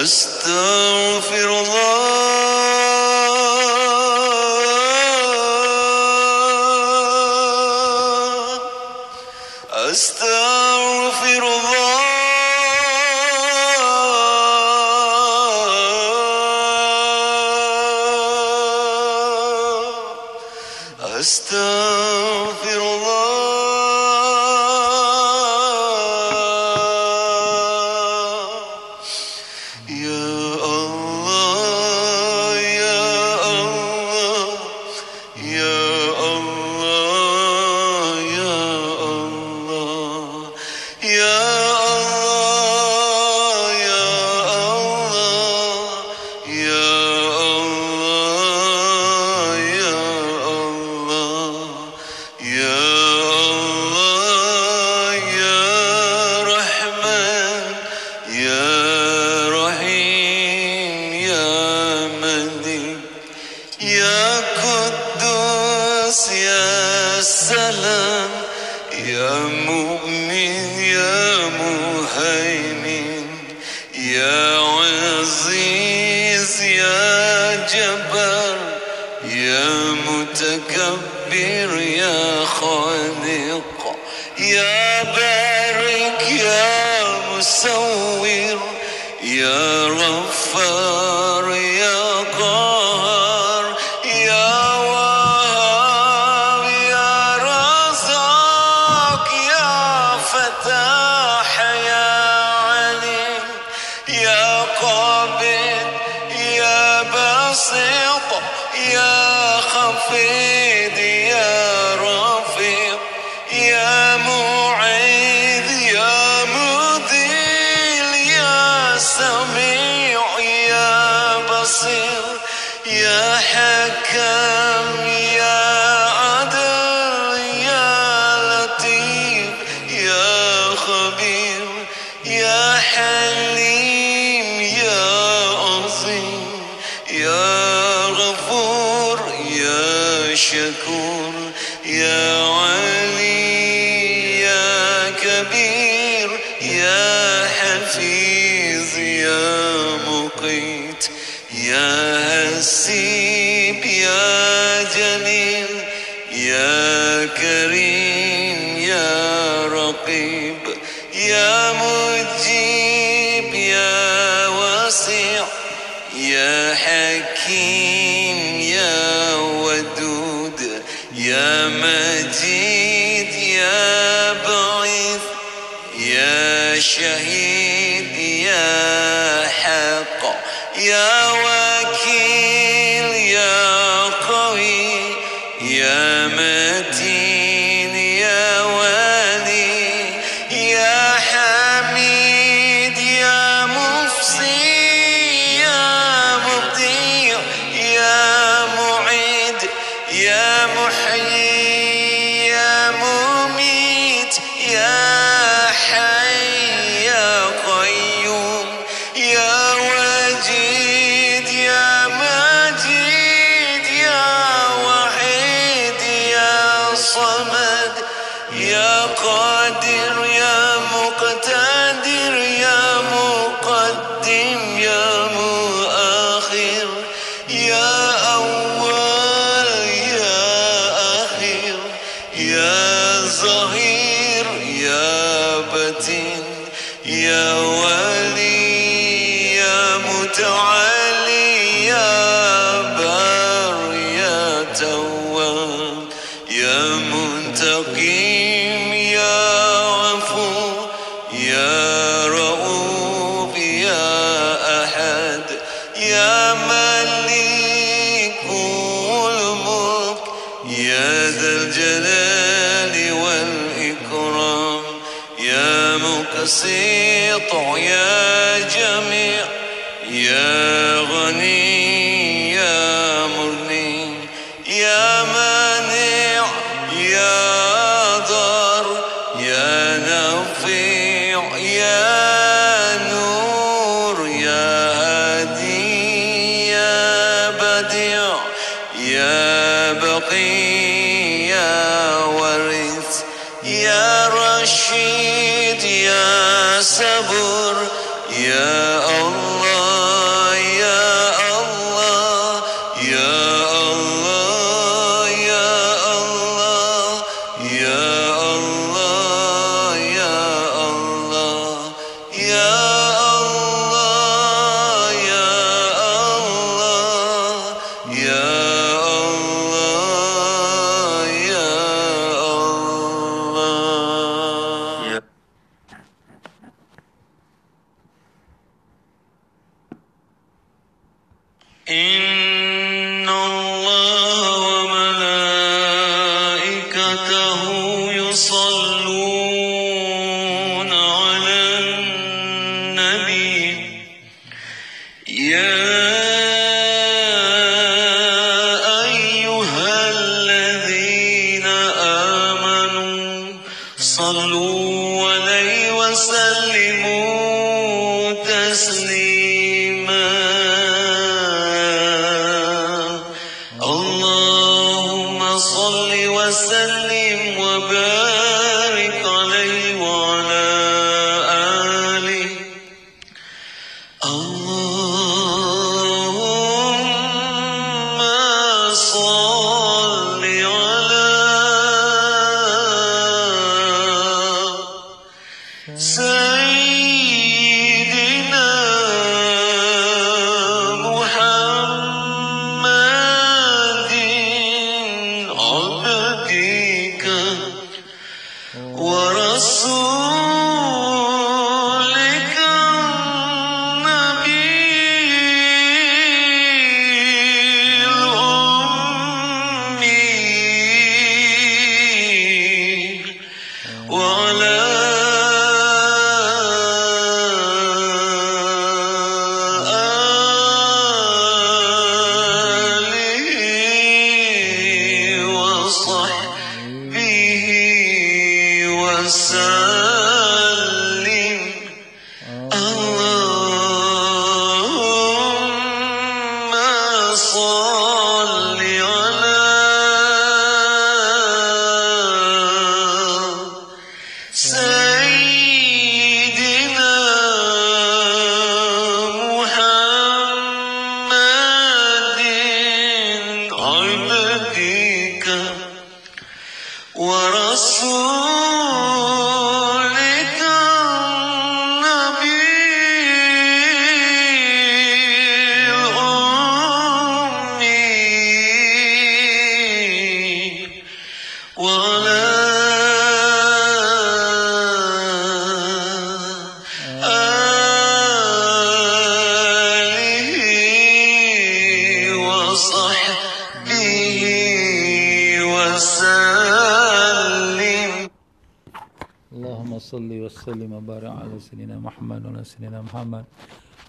أستغفر الله أستغفر الله أستغفر الله يا قدوس يا سلام يا مؤمن يا مهيمن يا عزيز يا جبار يا متكبر يا خالق يا بارك يا مسور يا غفار يا قهار يا وهاب يا رزاق يا فتاح يا عليم يا قابض يا باسط يا خفيض يا رفيق يا معيد يا مذل يا سميع يا بصير يا حكم يا عدل يا لطيف يا خبير يا حليم يا عظيم يا غفور يا شكور يا علي يا كبير يا حفيظ يا مقيت يا حسيب يا جليل يا كريم يا رقيب يا مجيب يا واسع يا حكيم يا ودود يا مجيد يا بعيد يا شهيد يا حق يا وكيل يا قوي يا متين يا ولي يا حميد يا مفصي يا مبدع يا معيد يا محيي يا مميت يا حي يا قيوم يا وجيد يا مجيد يا وحيد يا صمد يا قادر يا مقتدر يا مقدم يا مؤخر يا أول يا أخير يا ظهير يا بطين يا ولي يا متعالي يا بار يا تواب يا منتقم يا عفو يا رؤوف يا أحد يا ملك الملك يا ذا الجلال والإكرام يا مقسط يا جميع يا غني يا مغني يا مانع يا ضار يا نفيع يا نور يا هادي يا بديع يا بقي يا ورث يا رشيد يا صبور يا الله يا الله يا الله يا الله يا الله يا الله يا الله يا الله يا الله يا الله. إن الله وملائكته يصلون على النبي يا أيها الذين آمنوا صلوا عليه وسلموا تسليما. اللهم صل وسلم وبارك عليه وعلى آله. اللهم صل على سيدنا محمد عبدك ورسولك النبي الأمي وعلى آله وصحبه وسلم. اللهم صل على سيدنا محمد عبدك ورسولك النبي الأمي وعلى آله وصحبه وسلم. اللهم صل وسلم وبارك على سيدنا محمد وعلى سيدنا محمد.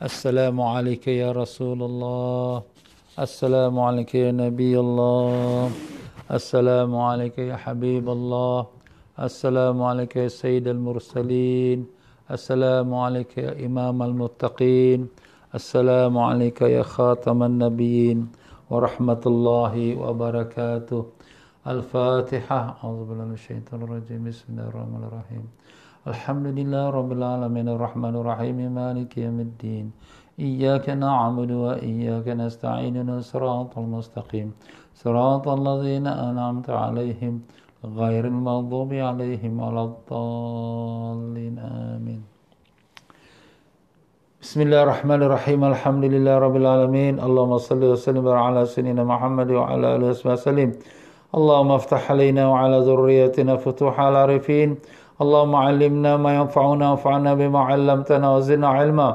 السلام عليك يا رسول الله. السلام عليك يا نبي الله. السلام عليك يا حبيب الله. السلام عليك يا سيد المرسلين. السلام عليك يا إمام المتقين. السلام عليك يا خاتم النبيين ورحمة الله وبركاته. الفاتحة. أعوذ بالله من الشيطان الرجيم. بسم الله الرحمن الرحيم. الحمد لله رب العالمين الرحمن الرحيم مالك يوم الدين. إياك نعبد وإياك نستعين صراط المستقيم صراط الذين أنعمت عليهم غير المغضوب عليهم ولا الضالين آمين. بسم الله الرحمن الرحيم. الحمد لله رب العالمين. اللهم صل وسلم على سيدنا محمد وعلى آله وسلم. اللهم افتح علينا وعلى ذريتنا فتوح العارفين. اللهم علمنا ما ينفعنا وانفعنا بما علمتنا وزدنا علما.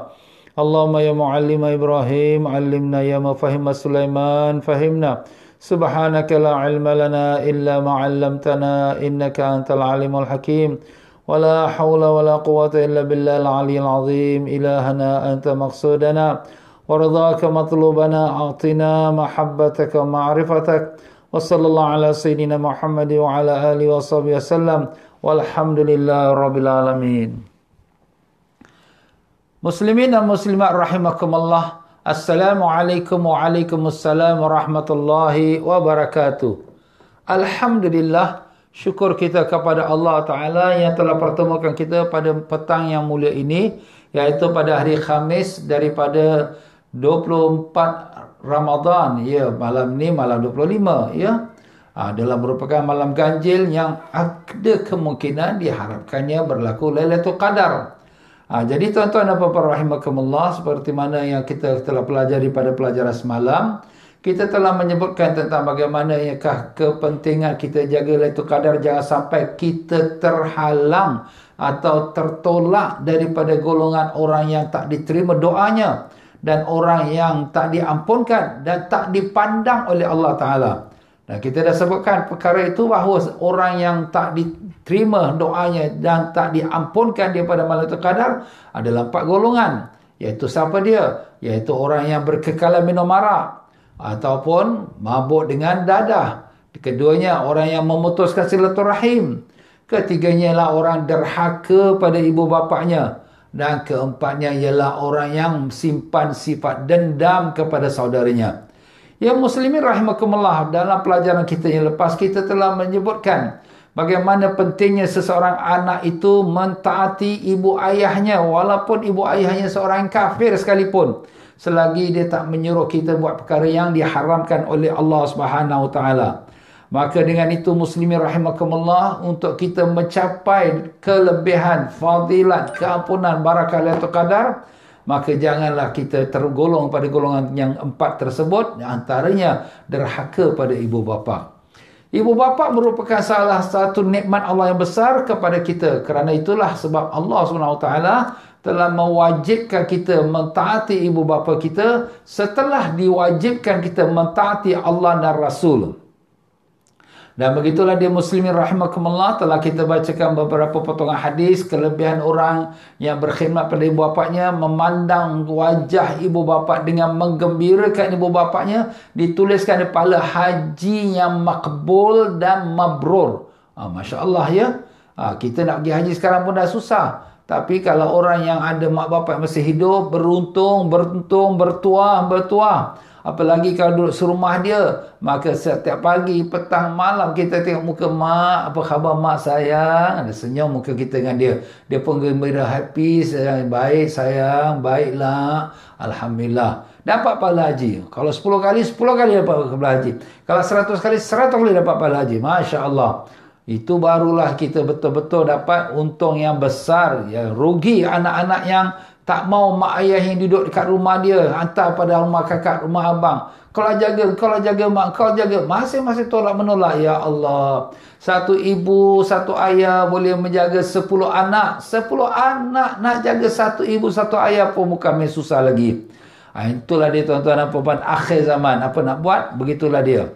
اللهم يا معلم إبراهيم علمنا، يا مفهم سليمان فهمنا. سبحانك لا علم لنا إلا ما علمتنا إنك أنت العليم الحكيم. ولا حول ولا قوة إلا بالله العلي العظيم. إلهنا أنت مقصودنا ورضاك مطلوبنا. أعطنا محبتك ومعرفتك. وصلى الله على سيدنا محمد وعلى آله وصحبه وسلم. Walhamdulillah Rabbil Alamin. Muslimin dan muslimat rahimakumullah. Assalamualaikum waalaikumsalam warahmatullahi wabarakatuh. Alhamdulillah, syukur kita kepada Allah Ta'ala yang telah pertemukan kita pada petang yang mulia ini, iaitu pada hari Khamis daripada 24 Ramadan, ya, malam ni malam 25, ya. Adalah merupakan malam ganjil yang ada kemungkinan diharapkannya berlaku Lailatul Qadar. Jadi tuan-tuan dan puan-puan rahimakumullah, seperti mana yang kita telah pelajari pada pelajaran semalam, kita telah menyebutkan tentang bagaimanakah kepentingan kita jaga Lailatul Qadar, jangan sampai kita terhalang atau tertolak daripada golongan orang yang tak diterima doanya dan orang yang tak diampunkan dan tak dipandang oleh Allah Ta'ala. Dan kita dah sebutkan perkara itu, bahawa orang yang tak diterima doanya dan tak diampunkan daripada Lailatul Qadar adalah 4 golongan. Iaitu siapa dia? Iaitu orang yang berkekalan minum arak ataupun mabuk dengan dadah. Keduanya, orang yang memutuskan silaturahim. Ketiganya ialah orang derhaka pada ibu bapanya. Dan keempatnya ialah orang yang simpan sifat dendam kepada saudaranya. Ya muslimin rahimakumullah, dalam pelajaran kita yang lepas kita telah menyebutkan bagaimana pentingnya seseorang anak itu mentaati ibu ayahnya walaupun ibu ayahnya seorang kafir sekalipun, selagi dia tak menyuruh kita buat perkara yang diharamkan oleh Allah Subhanahu Wa Taala. Maka dengan itu muslimin rahimakumullah, untuk kita mencapai kelebihan, fadilat, keampunan, barakah Lailatul Qadar, maka janganlah kita tergolong pada golongan yang 4 tersebut, antaranya derhaka pada ibu bapa. Ibu bapa merupakan salah satu nikmat Allah yang besar kepada kita. Kerana itulah sebab Allah SWT telah mewajibkan kita mentaati ibu bapa kita setelah diwajibkan kita mentaati Allah dan Rasul. Dan begitulah dia muslimin rahimakumullah, telah kita bacakan beberapa potongan hadis kelebihan orang yang berkhidmat pada ibu bapanya, memandang wajah ibu bapa dengan menggembirakan ibu bapanya, dituliskan di pahala haji yang makbul dan mabrur. Masya Allah, ya. Kita nak pergi haji sekarang pun dah susah. Tapi kalau orang yang ada mak bapak yang masih hidup, beruntung, bertuah. Apalagi kalau duduk serumah dia, maka setiap pagi, petang, malam kita tengok muka mak, apa khabar mak sayang, ada senyum muka kita dengan dia. Dia pun gembira, happy, sayang, baik sayang, baiklah, alhamdulillah. Dapat pahala haji. Kalau 10 kali, 10 kali dapat pahala haji. Kalau 100 kali, 100 kali dapat pahala haji. Masya Allah. Itu barulah kita betul-betul dapat untung yang besar. Ya, rugi anak-anak yang tak mau mak ayah yang duduk dekat rumah dia, hantar pada rumah kakak, rumah abang. Kalau jaga mak, kau jaga. Masing-masing tolak menolak. Ya Allah. Satu ibu, satu ayah boleh menjaga 10 anak. 10 anak nak jaga satu ibu, satu ayah pun bukan main susah lagi. Itulah dia tuan-tuan dan puan-puan, akhir zaman. Apa nak buat? Begitulah dia.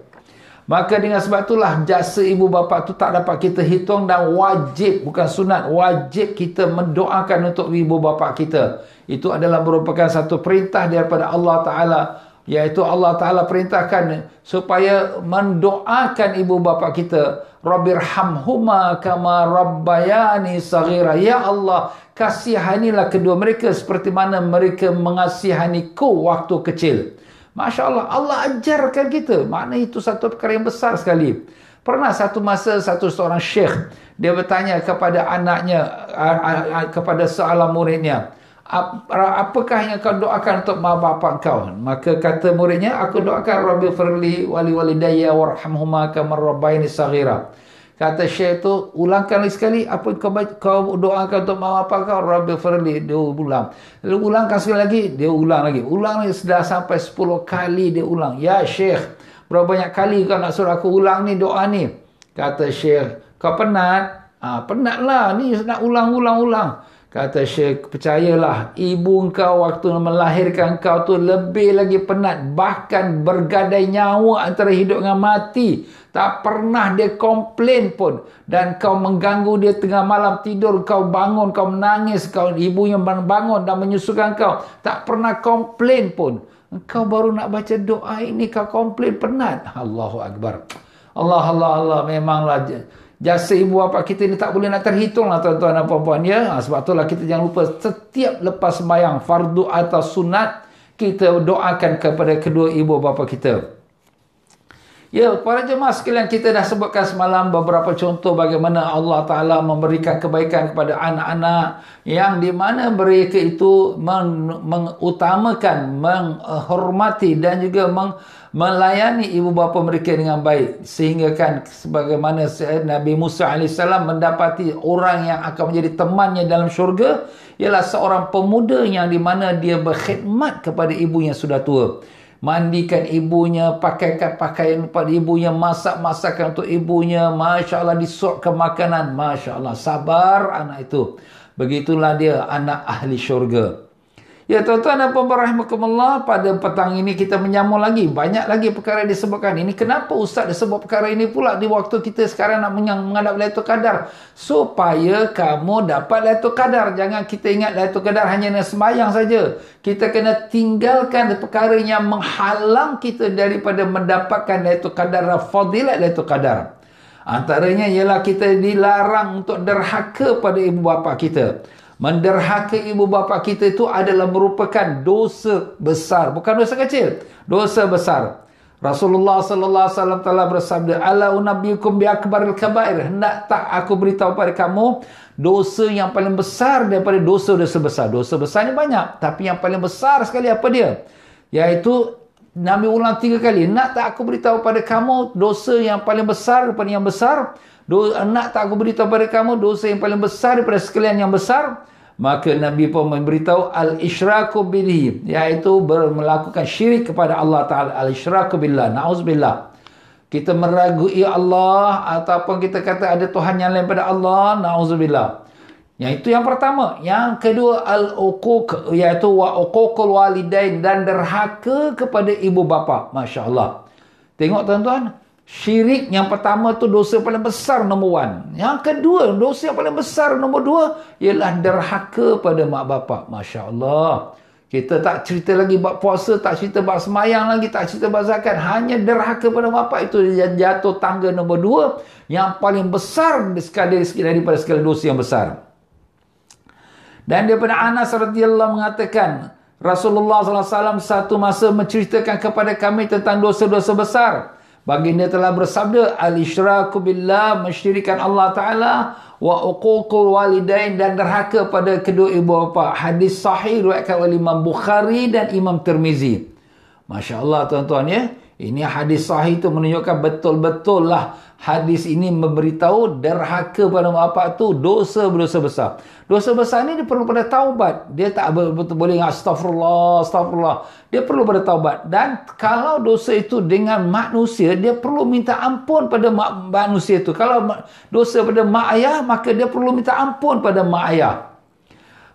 Maka dengan sebab itulah jasa ibu bapa tu tak dapat kita hitung, dan wajib, bukan sunat, wajib kita mendoakan untuk ibu bapa kita. Itu adalah merupakan satu perintah daripada Allah Ta'ala, iaitu Allah Ta'ala perintahkan supaya mendoakan ibu bapa kita. Rabbirhamhuma kama rabbayani saghira. Ya Allah, kasihanilah kedua mereka seperti mana mereka mengasihaniku waktu kecil. Masya Allah, Allah ajarkan kita. Makna itu satu perkara yang besar sekali. Pernah satu masa seorang syekh, dia bertanya kepada anaknya, kepada seorang muridnya, apakah yang kau doakan untuk mak bapak kau? Maka kata muridnya, aku doakan Rabbi firli wali walidayya warhamhuma kama rabbayani saghira. Kata syekh itu, ulangkan lagi sekali apa kau doakan untuk mak bapak kau. Rabbi firli, dia ulang. Lalu ulangkan sekali lagi, dia ulang lagi. Ulang lagi, sudah sampai 10 kali dia ulang. Ya syekh, berapa banyak kali kau nak suruh aku ulang ni doa ni? Kata syekh, kau penat? Penatlah, ni nak ulang. Kata syekh, percayalah, ibu kau waktu melahirkan kau tu lebih lagi penat. Bahkan bergadai nyawa antara hidup dengan mati. Tak pernah dia komplain pun. Dan kau mengganggu dia tengah malam tidur. Kau bangun, kau menangis. Ibunya bangun dan menyusukan kau. Tak pernah komplain pun. Kau baru nak baca doa ini, kau komplain, penat. Allahu Akbar. Allah. Memanglah jasa ibu bapa kita ni tak boleh nak terhitung lah tuan-tuan dan puan-puan, ya. Sebab itulah kita jangan lupa setiap lepas sembahyang fardu atau sunat, kita doakan kepada kedua ibu bapa kita. Ya, para jemaah sekalian, kita dah sebutkan semalam beberapa contoh bagaimana Allah Ta'ala memberikan kebaikan kepada anak-anak yang di mana mereka itu mengutamakan, menghormati dan juga melayani ibu bapa mereka dengan baik. Sehingga kan sebagaimana Nabi Musa AS mendapati orang yang akan menjadi temannya dalam syurga ialah seorang pemuda yang di mana dia berkhidmat kepada ibunya sudah tua. Mandikan ibunya, pakaikan pakaian kepada ibunya, masak-masakan untuk ibunya. Masya Allah, disuapkan makanan. Masya Allah, sabar anak itu. Begitulah dia anak ahli syurga. Ya tuan-tuan dan puan-puan rahimakumullah, pada petang ini kita menyambung lagi. Banyak lagi perkara yang disebutkan. Ini kenapa Ustaz disebut perkara ini pula di waktu kita sekarang nak menghadap Lailatul Qadar? Supaya kamu dapat Lailatul Qadar. Jangan kita ingat Lailatul Qadar hanya nak sembahyang saja. Kita kena tinggalkan perkara yang menghalang kita daripada mendapatkan Lailatul Qadar, fadilat Lailatul Qadar. Antaranya ialah kita dilarang untuk derhaka pada ibu bapa kita. Menderhaka ibu bapa kita itu adalah merupakan dosa besar, bukan dosa kecil, dosa besar. Rasulullah sallallahu alaihi wasallam telah bersabda, "Ala unabbiukum bi akbaril kabair." Hendak tak aku beritahu pada kamu dosa yang paling besar daripada dosa-dosa besar. Dosa besar ni banyak, tapi yang paling besar sekali apa dia? Iaitu Nabi ulang 3 kali, nak tak aku beritahu pada kamu dosa yang paling besar daripada yang besar? Nak tak aku beritahu pada kamu dosa yang paling besar daripada sekalian yang besar? Maka Nabi pun memberitahu al-isyraku bihi, iaitu melakukan syirik kepada Allah Ta'ala. Al-isyraku billah, na'udzubillah. Kita meragui Allah ataupun kita kata ada Tuhan yang lain pada Allah, na'udzubillah. Yang itu yang pertama. Yang kedua, al-uquq, iaitu wa uququl walidain, dan derhaka kepada ibu bapa. Masya Allah. Tengok tuan-tuan, syirik yang pertama tu dosa paling besar nombor 1. Yang kedua, dosa yang paling besar nombor 2 ialah derhaka pada mak bapak. Masya Allah. Kita tak cerita lagi bab puasa, tak cerita bab semayang lagi, tak cerita bab zakat. Hanya derhaka pada bapak itu jatuh tangga nombor 2 yang paling besar daripada segala dosa yang besar. Dan daripada Anas radhiyallahu mengatakan, Rasulullah SAW satu masa menceritakan kepada kami tentang dosa-dosa besar. Baginda telah bersabda, al-isyraku billah, mensyirikan Allah Ta'ala, wa uququl walidain, dan derhaka pada kedua ibu bapa. Hadis sahih riwayatkan oleh Imam Bukhari dan Imam Tirmizi. Masya Allah tuan-tuan ya. Ini hadis sahih itu menunjukkan betul-betul lah hadis ini memberitahu derhaka pada bapa tu dosa-dosa besar. Dosa besar ni dia perlu pada taubat. Dia tak betul boleh astagfirullah, astagfirullah. Dia perlu pada taubat. Dan kalau dosa itu dengan manusia, dia perlu minta ampun pada manusia itu. Kalau dosa pada mak ayah, maka dia perlu minta ampun pada mak ayah.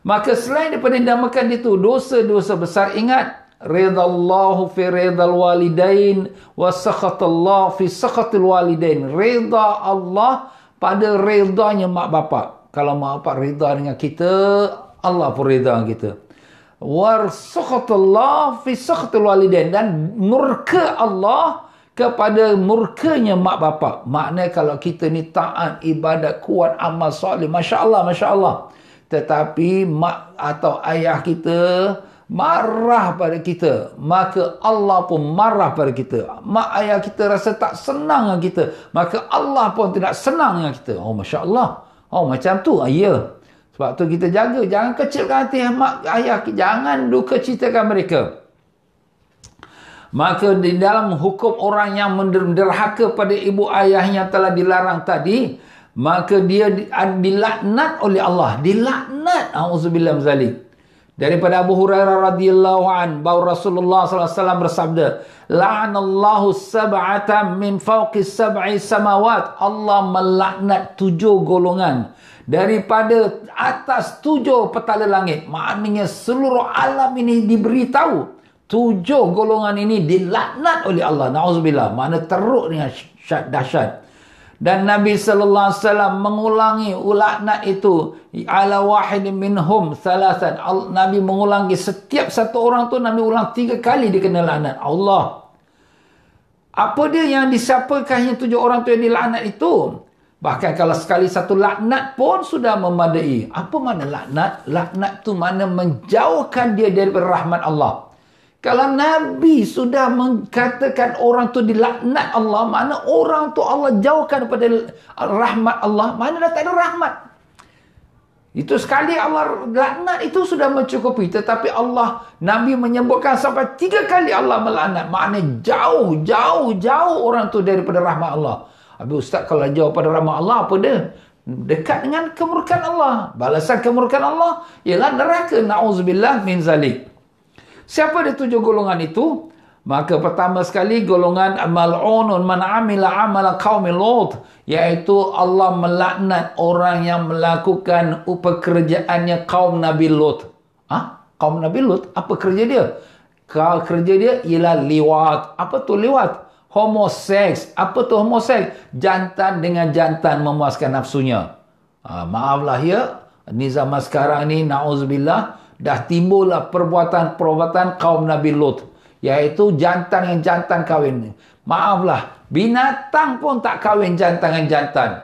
Maka selain daripada dinamakan itu dosa-dosa besar, ingat, ridallahu fi ridal walidain wa sakhatallahu fi sakhatil walidain. Rida Allah pada ridanya mak bapak. Kalau mak bapak rida dengan kita, Allah pun rida dengan kita. Wa sakhatallahu fi sakhatil walidain, dan murka Allah kepada murkanya mak bapak. Maknanya kalau kita ni taat, ibadat, kuat, amal soleh, Masya Allah, Masya Allah. Tetapi mak atau ayah kita marah pada kita, maka Allah pun marah pada kita. Mak ayah kita rasa tak senang dengan kita, maka Allah pun tidak senang dengan kita. Oh Masya Allah. Oh macam tu. Ya. Sebab tu kita jaga, jangan kecilkan hati mak ayah, jangan duka citakan mereka. Maka di dalam hukum orang yang menderhaka pada ibu ayah yang telah dilarang tadi, maka dia dilaknat oleh Allah. Dilaknat. Auzubillah min zalik. Daripada Abu Hurairah radhiyallahu an, bahawa Rasulullah SAW bersabda, la'anallahu sab'atan min fawqi sab'i samawat. Allah melaknat 7 golongan daripada atas 7 petala langit. Maknanya seluruh alam ini diberitahu 7 golongan ini dilaknat oleh Allah. Na'udzubillah. Makna teruk dengan dahsyat. Dan Nabi sallallahu alaihi wasallam mengulangi laknat itu ala wahidin minhum thalathan. Nabi mengulangi setiap satu orang tu, Nabi ulang 3 kali dia kena laknat Allah. Apa dia yang disiapakan yang 7 orang tu yang dilaknat itu? Bahkan kalau sekali satu laknat pun sudah memadai. Apa makna laknat? Laknat tu makna menjauhkan dia daripada rahmat Allah. Kalau Nabi sudah mengatakan orang tu dilaknat Allah, mana orang tu Allah jauhkan daripada rahmat Allah, mana dah tak ada rahmat. Itu sekali Allah laknat itu sudah mencukupi. Tetapi Allah, Nabi menyebutkan sampai 3 kali Allah melaknat. Maknanya jauh orang tu daripada rahmat Allah. Habis Ustaz, kalau jauh pada rahmat Allah, apa dia? Dekat dengan kemurkaan Allah. Balasan kemurkaan Allah ialah neraka. Na'udzubillah min zalik. Siapa dia 7 golongan itu? Maka pertama sekali golongan mal'unun man amila amala qaumi Lut, iaitu Allah melaknat orang yang melakukan pekerjaannya kaum Nabi Lut. Kaum Nabi Lut, apa kerja dia? Kerja dia ialah liwat. Apa tu liwat? Homoseks. Apa tu homoseks? Jantan dengan jantan memuaskan nafsunya. Maaflah ya, ni zaman sekarang ni na'udzubillah dah timbullah perbuatan-perbuatan kaum Nabi Lut, iaitu jantan dengan jantan kahwin. Maaflah, binatang pun tak kahwin jantan dengan jantan.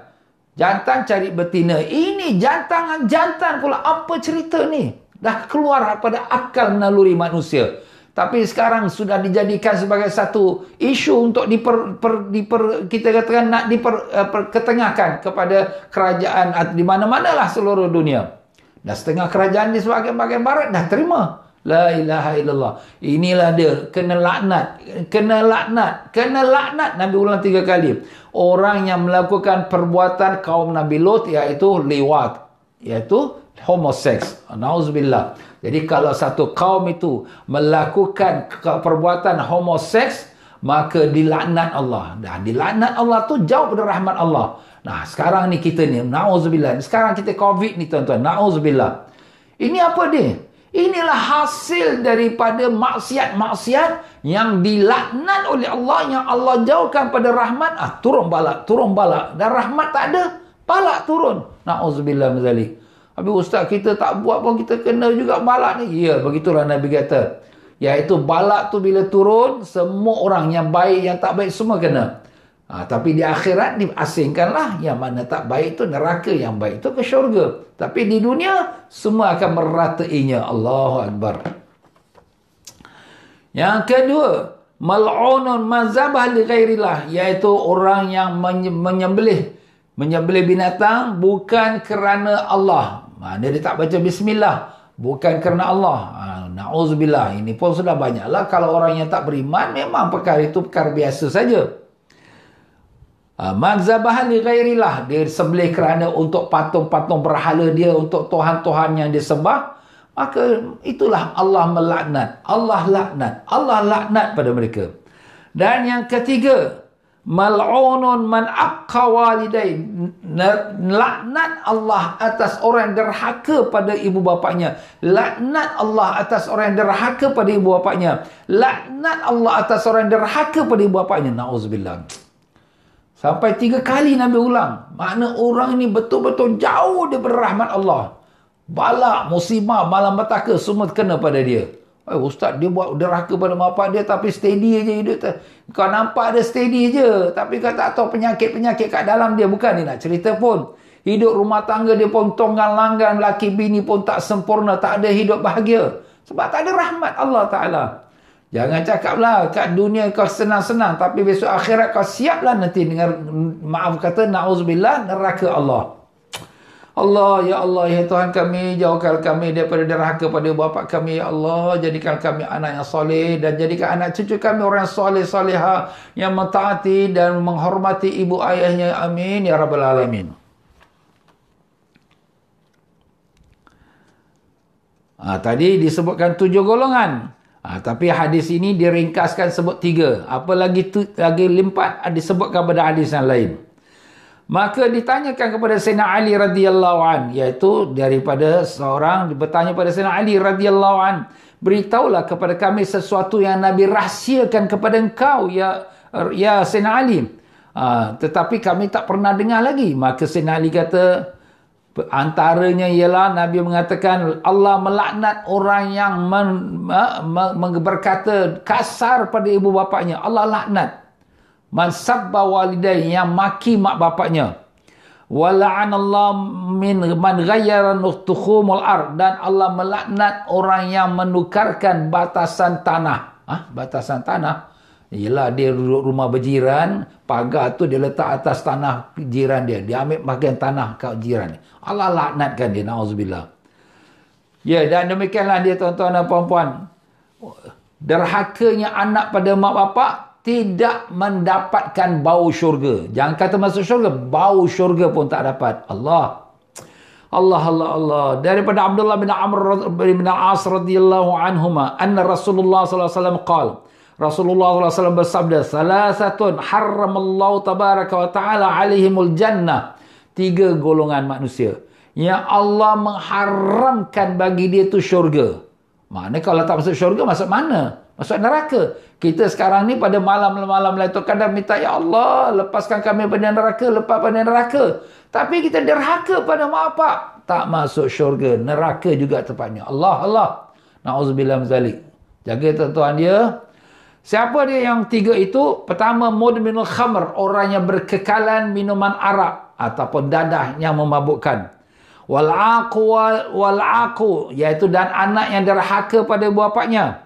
Jantan cari betina. Ini jantan dengan jantan pula. Apa cerita ni? Dah keluar pada akal naluri manusia. Tapi sekarang sudah dijadikan sebagai satu isu untuk kita katakan nak ketengahkan kepada kerajaan di mana-manalah seluruh dunia. Dah setengah kerajaan di sebahagian barat dah terima. La ilaha illallah. Inilah dia. Kena laknat. Nabi ulang 3 kali. Orang yang melakukan perbuatan kaum Nabi Lut, iaitu liwat. Iaitu homoseks. Na'udzubillah. Jadi kalau satu kaum itu melakukan perbuatan homoseks, maka dilaknat Allah. Dan dilaknat Allah tu jauh dari rahmat Allah. Nah, sekarang ni kita ni, na'udzubillah. Sekarang kita COVID ni tuan-tuan, na'udzubillah. Ini apa dia? Inilah hasil daripada maksiat-maksiat yang dilaknat oleh Allah, yang Allah jauhkan pada rahmat. Turun balak. Dan rahmat tak ada, balak turun. Na'udzubillah mazalik. Habis Ustaz, kita tak buat pun kita kena juga balak ni. Ya, begitulah Nabi kata. Iaitu balak tu bila turun, semua orang yang baik, yang tak baik semua kena. Tapi di akhirat diasingkanlah, yang mana tak baik tu neraka, yang baik tu ke syurga. Tapi di dunia semua akan meratainya. Allahu Akbar. Yang kedua, mal'unun mazabah li ghairillah, iaitu orang yang menyembelih binatang bukan kerana Allah. Dia tak baca bismillah, bukan kerana Allah. Na'udzubillah. Ini pun sudah banyaklah. Kalau orang yang tak beriman, memang perkara itu perkara biasa saja. Mazabah li ghairillah, dia sembelih kerana untuk patung-patung berhala dia, untuk tuhan-tuhan yang disembah, maka itulah Allah melaknat. Allah laknat pada mereka. Dan yang ketiga, mal'unun man aqqa walidai, laknat Allah atas orang yang derhaka pada ibu bapanya. Laknat Allah atas orang yang derhaka pada ibu bapanya. Laknat Allah atas orang yang derhaka pada ibu bapanya. Na'udzubillah. Sampai 3 kali Nabi ulang. Makna orang ini betul-betul jauh daripada rahmat Allah. Balak, musibah, malapetaka semua kena pada dia. Ustaz, dia buat derhaka pada mak dia tapi steady je hidup. Kau nampak dia steady je, tapi kau tak tahu penyakit-penyakit kat dalam dia. Bukan dia nak cerita pun. Hidup rumah tangga dia pun tonggang-langgang, laki bini pun tak sempurna, tak ada hidup bahagia. Sebab tak ada rahmat Allah Ta'ala. Jangan cakaplah kat dunia kau senang-senang, tapi besok akhirat kau siaplah nanti dengan, maaf kata, na'udzubillah, neraka Allah. Ya Allah, ya Tuhan kami, jauhkan kami daripada derhaka pada bapa kami. Ya Allah, jadikan kami anak yang soleh, dan jadikan anak cucu kami orang yang soleh-soleha, yang mentaati dan menghormati ibu ayahnya. Amin ya Rabbal Alamin. Tadi disebutkan 7 golongan. Tapi hadis ini diringkaskan sebut 3. Apa lagi 4 disebutkan pada hadis yang lain. Maka ditanyakan kepada Sayyidina Ali radhiyallahu an, iaitu daripada seorang bertanya kepada Sayyidina Ali radhiyallahu an, beritahulah kepada kami sesuatu yang Nabi rahsiakan kepada engkau ya Sayyidina Ali. Tetapi kami tak pernah dengar lagi. Maka Sayyidina Ali kata, antaranya ialah Nabi mengatakan Allah melaknat orang yang berkata kasar pada ibu bapanya. Allah laknat. Man sabba walidai, yang maki mak bapaknya. Wa la'anallahu min man ghayyara tukhumul ard, dan Allah melaknat orang yang menukarkan batasan tanah. Batasan tanah. Yelah, dia duduk rumah berjiran, pagar tu dia letak atas tanah jiran dia. Dia ambil bahagian tanah kat jiran. Allah laknatkan dia, na'udzubillah. Ya, dan demikianlah dia, tuan-tuan dan puan-puan. Derhakanya anak pada mak bapak tidak mendapatkan bau syurga. Jangan kata masuk syurga, bau syurga pun tak dapat. Allah. Daripada Abdullah bin Amr bin As radhiyallahu anhuma, anna Rasulullah sallallahu alaihi wasallam qala, Rasulullah sallallahu alaihi wasallam bersabda, salasatun harramallahu tabaraka wa taala alaihimul jannah. 3 golongan manusia yang Allah mengharamkan bagi dia tu syurga. Maknanya kalau tak masuk syurga, masuk mana? Masuk neraka. Kita sekarang ni pada malam-malam Lailatul Qadar minta, ya Allah, lepaskan kami pada neraka, lepas pada neraka. Tapi kita derhaka pada mak bapak, tak masuk syurga, neraka juga tepatnya. Allah. Na'udzubillah min zalik. Jaga tuan-tuan dia. Siapa dia yang 3 itu? Pertama, mudminul khamr, orang yang berkekalan minuman arak ataupun dadah yang memabukkan. Wal aqu, iaitu dan anak yang derhaka pada bapaknya.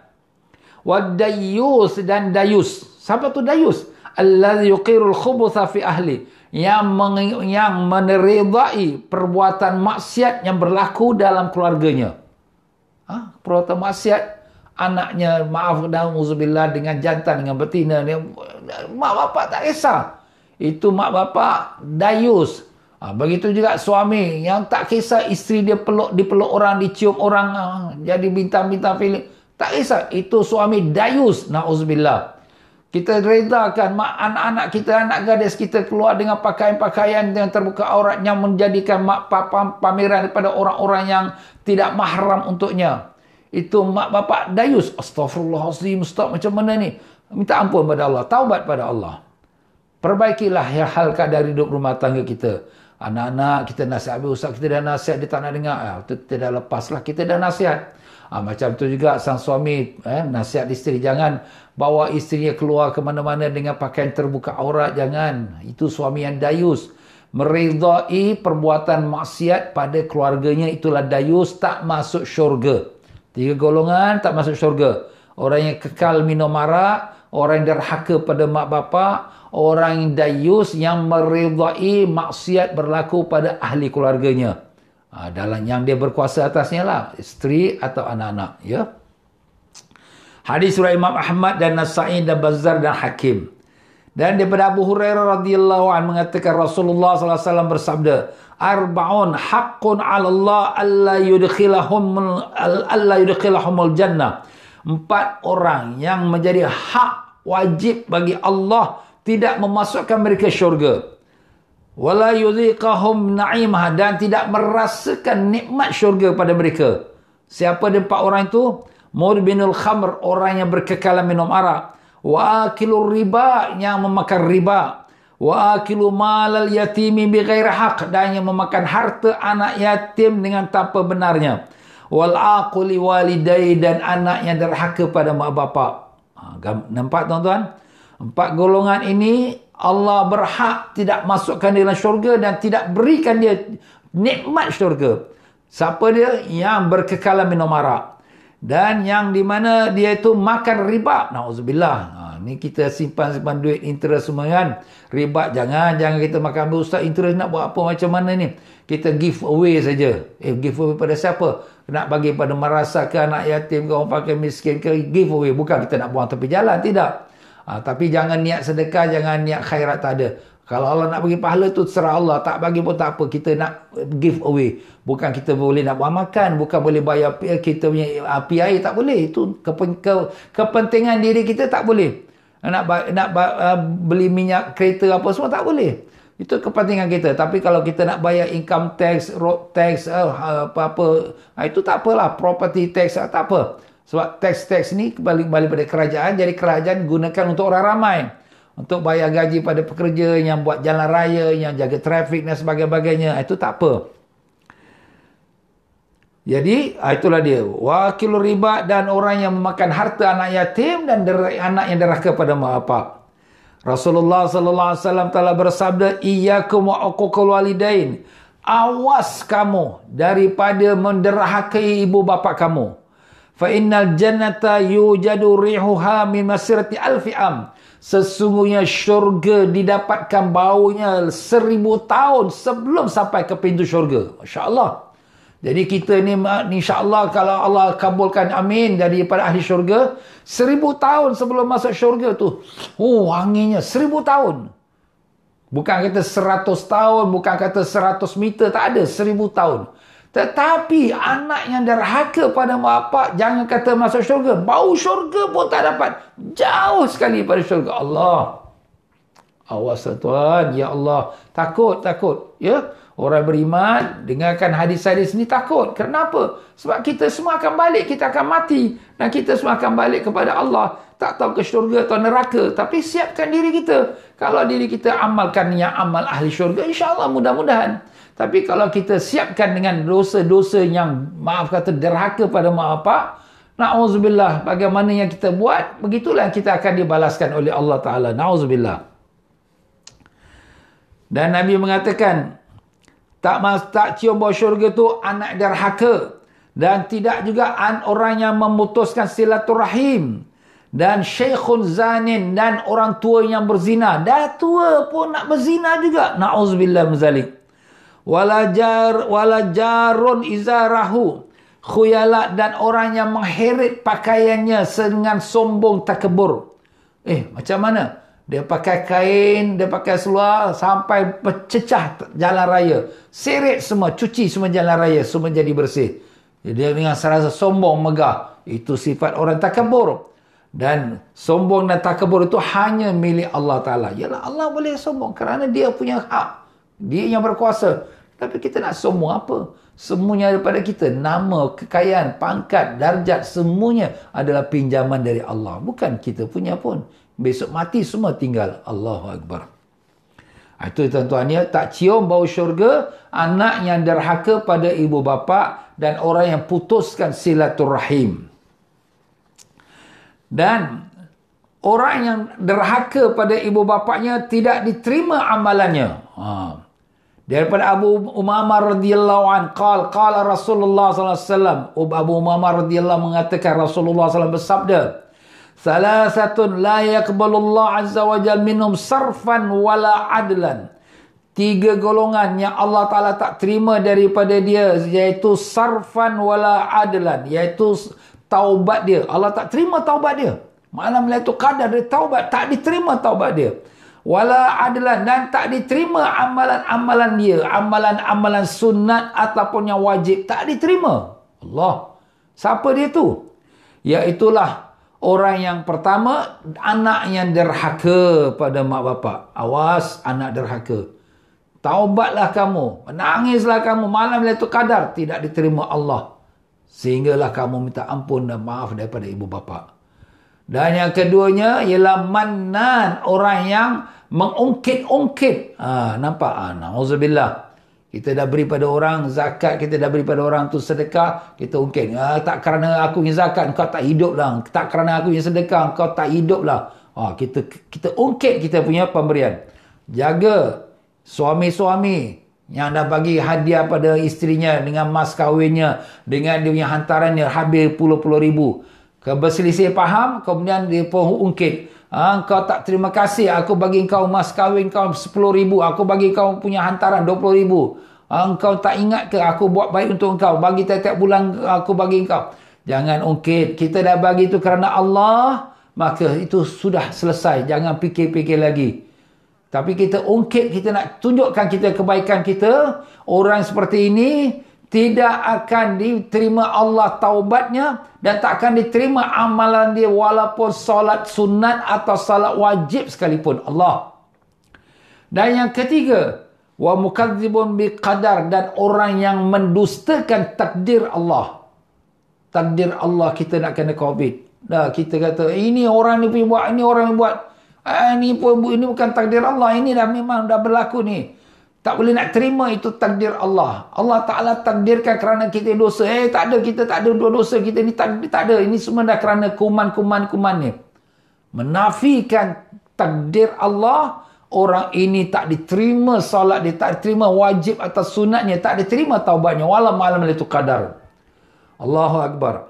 Wad dayus, dan dayus. Siapa tu dayus? Allazi yuqirul khubutha fi ahli, yang meneridai perbuatan maksiat yang berlaku dalam keluarganya. Perbuatan maksiat, anaknya, maaf dan uzubillah, dengan jantan, dengan betina, mak bapak tak kisah. Itu mak bapak dayus. Begitu juga suami yang tak kisah isteri dia dipeluk orang, dicium orang, jadi bintang-bintang filem. Tak kisah, itu suami dayus. Na'udzubillah. Kita redakan anak-anak kita, anak gadis kita keluar dengan pakaian-pakaian yang terbuka aurat yang menjadikan pameran daripada orang-orang yang tidak mahram untuknya. Itu mak bapak dayus. Astaghfirullahaladzim, Ustaz, macam mana ni? Minta ampun pada Allah, taubat pada Allah. Perbaikilah hal keadaan hidup rumah tangga kita. Anak-anak kita nasihat, Ustaz kita dah nasihat, dia tak nak dengar. Kita dah lepaslah, kita dah nasihat. Macam tu juga sang suami, nasihat isteri, jangan bawa isterinya keluar ke mana-mana dengan pakaian terbuka aurat, jangan. Itu suami yang dayus. Meridai perbuatan maksiat pada keluarganya, itulah dayus, tak masuk syurga. 3 golongan tak masuk syurga. Orang yang kekal minum arak, orang yang derhaka pada mak bapak, orang yang dayus yang meridai maksiat berlaku pada ahli keluarganya. Dalam yang dia berkuasa atasnya lah, isteri atau anak-anak. Ya. Hadis riwayat Imam Ahmad dan Nasa'i dan Bazzar dan Hakim. Dan daripada Abu Hurairah radhiyallahu anhu mengatakan Rasulullah sallallahu alaihi wasallam bersabda, arba'un haqqun 'ala Allah alla yudkhilahumul jannah. 4 orang yang menjadi hak wajib bagi Allah tidak memasukkan mereka syurga. Wala yudhiqahum na'imah, dan tidak merasakan nikmat syurga pada mereka. Siapa dia 4 orang itu? Mudminul khamr, orang yang berkekalan minum arak. Wa akilur riba, yang memakan riba. Wa akilu malal yatimi bighairi haq, dan yang memakan harta anak yatim dengan tanpa benarnya. Wal aquli walidai, dan anak yang derhaka pada mak bapak. Nampak tuan-tuan? 4 golongan ini Allah berhak tidak masukkan dia dalam syurga dan tidak berikan dia nikmat syurga. Siapa dia? Yang berkekalan minum arak. Dan yang di mana dia itu makan riba. Na'udzubillah. Ni kita simpan duit interest semua kan. Riba jangan kita makan. Ustaz, interest nak buat apa macam mana ni? Kita give away saja. Give away pada siapa? Nak bagi pada marasa ke anak yatim ke orang pakai miskin ke? Give away. Bukan kita nak buang tepi jalan. Tidak. Tapi jangan niat sedekah, jangan niat khairat, tak ada. Kalau Allah nak bagi pahala tu terserah Allah, tak bagi pun tak apa, kita nak give away. Bukan kita boleh nak buat makan, bukan boleh bayar kita punya PI, tak boleh. Itu kepentingan diri kita, tak boleh. Nak beli minyak kereta apa semua, tak boleh. Itu kepentingan kita. Tapi kalau kita nak bayar income tax, road tax, apa-apa, itu tak apalah, property tax, tak apa. Sebab tax ni kembali pada kerajaan. Jadi kerajaan gunakan untuk orang ramai. Untuk bayar gaji pada pekerja yang buat jalan raya, yang jaga trafik dan sebagainya. Itu tak apa. Jadi itulah dia. Wakil riba, dan orang yang memakan harta anak yatim dan anak yang derhaka pada mak bapak. Rasulullah sallallahu alaihi wasallam telah bersabda, iyyakum wa uququl walidain. Awas kamu daripada menderhakai ibu bapa kamu. Fa innal jannata yujadu rihuha min masirati alfi am. Sesungguhnya syurga didapatkan baunya 1000 tahun sebelum sampai ke pintu syurga. Masya-Allah. Jadi kita ni insya-Allah kalau Allah kabulkan amin daripada ahli syurga, 1000 tahun sebelum masuk syurga tu. Anginnya 1000 tahun. Bukan kata 100 tahun, bukan kata 100 meter, tak ada, 1000 tahun. Tetapi anak yang derhaka pada mak bapak, jangan kata masuk syurga, bau syurga pun tak dapat. Jauh sekali pada syurga. Allah. Awas tuan, ya Allah. Takut. Ya. Orang beriman, dengarkan hadis-hadis ni takut. Kenapa? Sebab kita semua akan balik, kita akan mati. Dan kita semua akan balik kepada Allah. Tak tahu ke syurga atau neraka. Tapi siapkan diri kita. Kalau diri kita amalkan yang amal ahli syurga, insya-Allah mudah-mudahan. Tapi kalau kita siapkan dengan dosa-dosa yang, maaf kata, derhaka pada mak bapak, na'udzubillah, bagaimana yang kita buat, begitulah kita akan dibalaskan oleh Allah Ta'ala. Na'udzubillah. Dan Nabi mengatakan, tak cium bau syurga tu anak derhaka, dan tidak juga orang yang memutuskan silaturahim, dan syekhun zanin, dan orang tua yang berzina. Dah tua pun nak berzina juga. Na'udzubillah menzalik. Wala jarun izarahu khuyala, dan orang yang mengheret pakaiannya dengan sombong takabur. Macam mana? Dia pakai kain, dia pakai seluar sampai pececah jalan raya. Seret semua, cuci semua jalan raya, semua jadi bersih. Dia dengan serasa sombong, megah. Itu sifat orang takabur. Dan sombong dan takabur itu hanya milik Allah Ta'ala. Yalah, Allah boleh sombong kerana dia punya hak. Dia yang berkuasa. Tapi kita nak sombong apa? Semuanya daripada kita. Nama, kekayaan, pangkat, darjat, semuanya adalah pinjaman dari Allah. Bukan kita punya pun. Besok mati semua tinggal. Allahu Akbar. Itu tuan-tuan ya. Tak cium bau syurga anak yang derhaka pada ibu bapa dan orang yang putuskan silaturahim. Dan orang yang derhaka pada ibu bapanya tidak diterima amalannya. Daripada Abu Umamah radhiyallahu an, qala Rasulullah sallallahu alaihi wasallam, Abu Umamah radhiyallahu mengatakan Rasulullah sallallahu bersabda, salasatun la yaqbalullah azza wa jalla minhum sarfan wala adlan. 3 golongan yang Allah Ta'ala tak terima daripada dia, iaitu sarfan wala adlan, iaitu taubat dia. Allah tak terima taubat dia. Malam Lailatul Qadar dia taubat, tak diterima taubat dia. Wala adlan, dan tak diterima amalan-amalan dia, amalan-amalan sunat ataupun yang wajib, tak diterima. Allah. Siapa dia tu? Iaitulah orang yang pertama, anak yang derhaka pada mak bapak. Awas anak derhaka. Taubatlah kamu, menangislah kamu malam Lailatul Qadar, tidak diterima Allah. Sehinggalah kamu minta ampun dan maaf daripada ibu bapa. Dan yang keduanya ialah mannan, orang yang mengungkit-ungkit. Nampak? Na'udzubillah. Kita dah beri pada orang zakat, kita dah beri pada orang tu sedekah, kita ungkit. Tak kerana aku punya zakat, kau tak hidup lah. Tak kerana aku punya sedekah, kau tak hidup lah. Kita ungkit kita punya pemberian. Jaga suami-suami yang dah bagi hadiah pada isterinya dengan mas kahwinnya, dengan dia punya hantarannya habis puluh-puluh ribu. Berselisih faham, kemudian dia pun ungkit. Kau tak terima kasih, aku bagi kau mas kahwin kau 10 ribu, aku bagi kau punya hantaran 20 ribu. Engkau tak ingat ke aku buat baik untuk engkau, bagi tiap-tiap bulan aku bagi engkau. Jangan ungkit. Kita dah bagi itu kerana Allah, maka itu sudah selesai. Jangan fikir-fikir lagi. Tapi kita ungkit, kita nak tunjukkan kita kebaikan kita. Orang seperti ini tidak akan diterima Allah taubatnya, dan tak akan diterima amalan dia walaupun solat sunat atau solat wajib sekalipun. Allah. Dan yang ketiga, wa mukadzibun biqadar, dan orang yang mendustakan takdir Allah. Takdir Allah, kita nak kena COVID. Dah kita kata ini orang ni pergi buat, ini orang ni buat. Ini bukan takdir Allah, ini dah memang dah berlaku ni. Tak boleh nak terima itu takdir Allah. Allah Ta'ala takdirkan kerana kita dosa. Tak ada, kita tak ada dosa. Kita ni tak ada. Ini semua dah kerana kuman-kuman ni. Menafikan takdir Allah, orang ini tak diterima solat dia, tak diterima wajib atas sunatnya, tak diterima taubatnya, walau malam itu qadar. Allahu Akbar.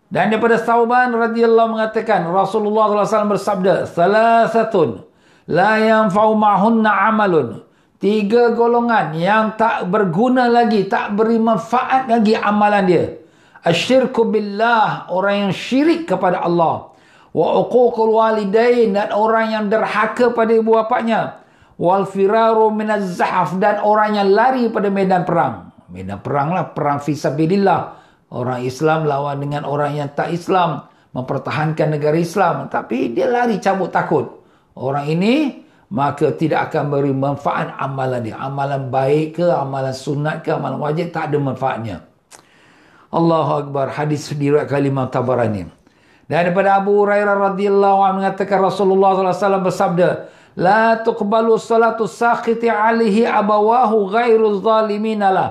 Dan daripada Thauban radhiyallahu mengatakan, Rasulullah SAW bersabda, "Salasatun la yanfa'u ma'hunna amalun." 3 golongan yang tak berguna lagi, tak beri manfaat lagi amalan dia. Asyirku billah, orang yang syirik kepada Allah. Wa uququl walidain, dan orang yang derhaka pada ibu bapanya. Wal firaru minaz zahaf, dan orang yang lari pada medan perang. Medan perang lah, perang fisabilillah. Orang Islam lawan dengan orang yang tak Islam, mempertahankan negara Islam, tapi dia lari cabut takut. Orang ini maka tidak akan beri manfaat amalan dia. Amalan baik ke, amalan sunat ke, amalan wajib, tak ada manfaatnya. Allahu Akbar. Hadis diriwayatkan Imam Tabarani. Dan daripada Abu Hurairah radhiyallahu anhu mengatakan, Rasulullah SAW bersabda, "La tuqbalu salatu sakhiti alihi abawahu ghairu zalimina lah."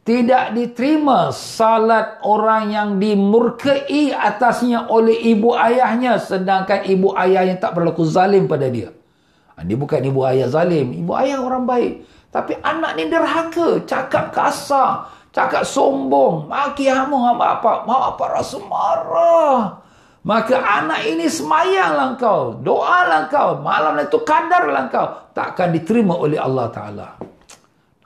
Tidak diterima salat orang yang dimurkai atasnya oleh ibu ayahnya, sedangkan ibu ayahnya tak berlaku zalim pada dia. Dia bukan ibu ayah zalim, ibu ayah orang baik. Tapi anak ni derhaka, cakap kasar, cakap sombong, maki hamu mak apa rasa marah. Maka anak ini semayanglah kau, doalah kau, malam itu kadarlah kau, takkan diterima oleh Allah Ta'ala.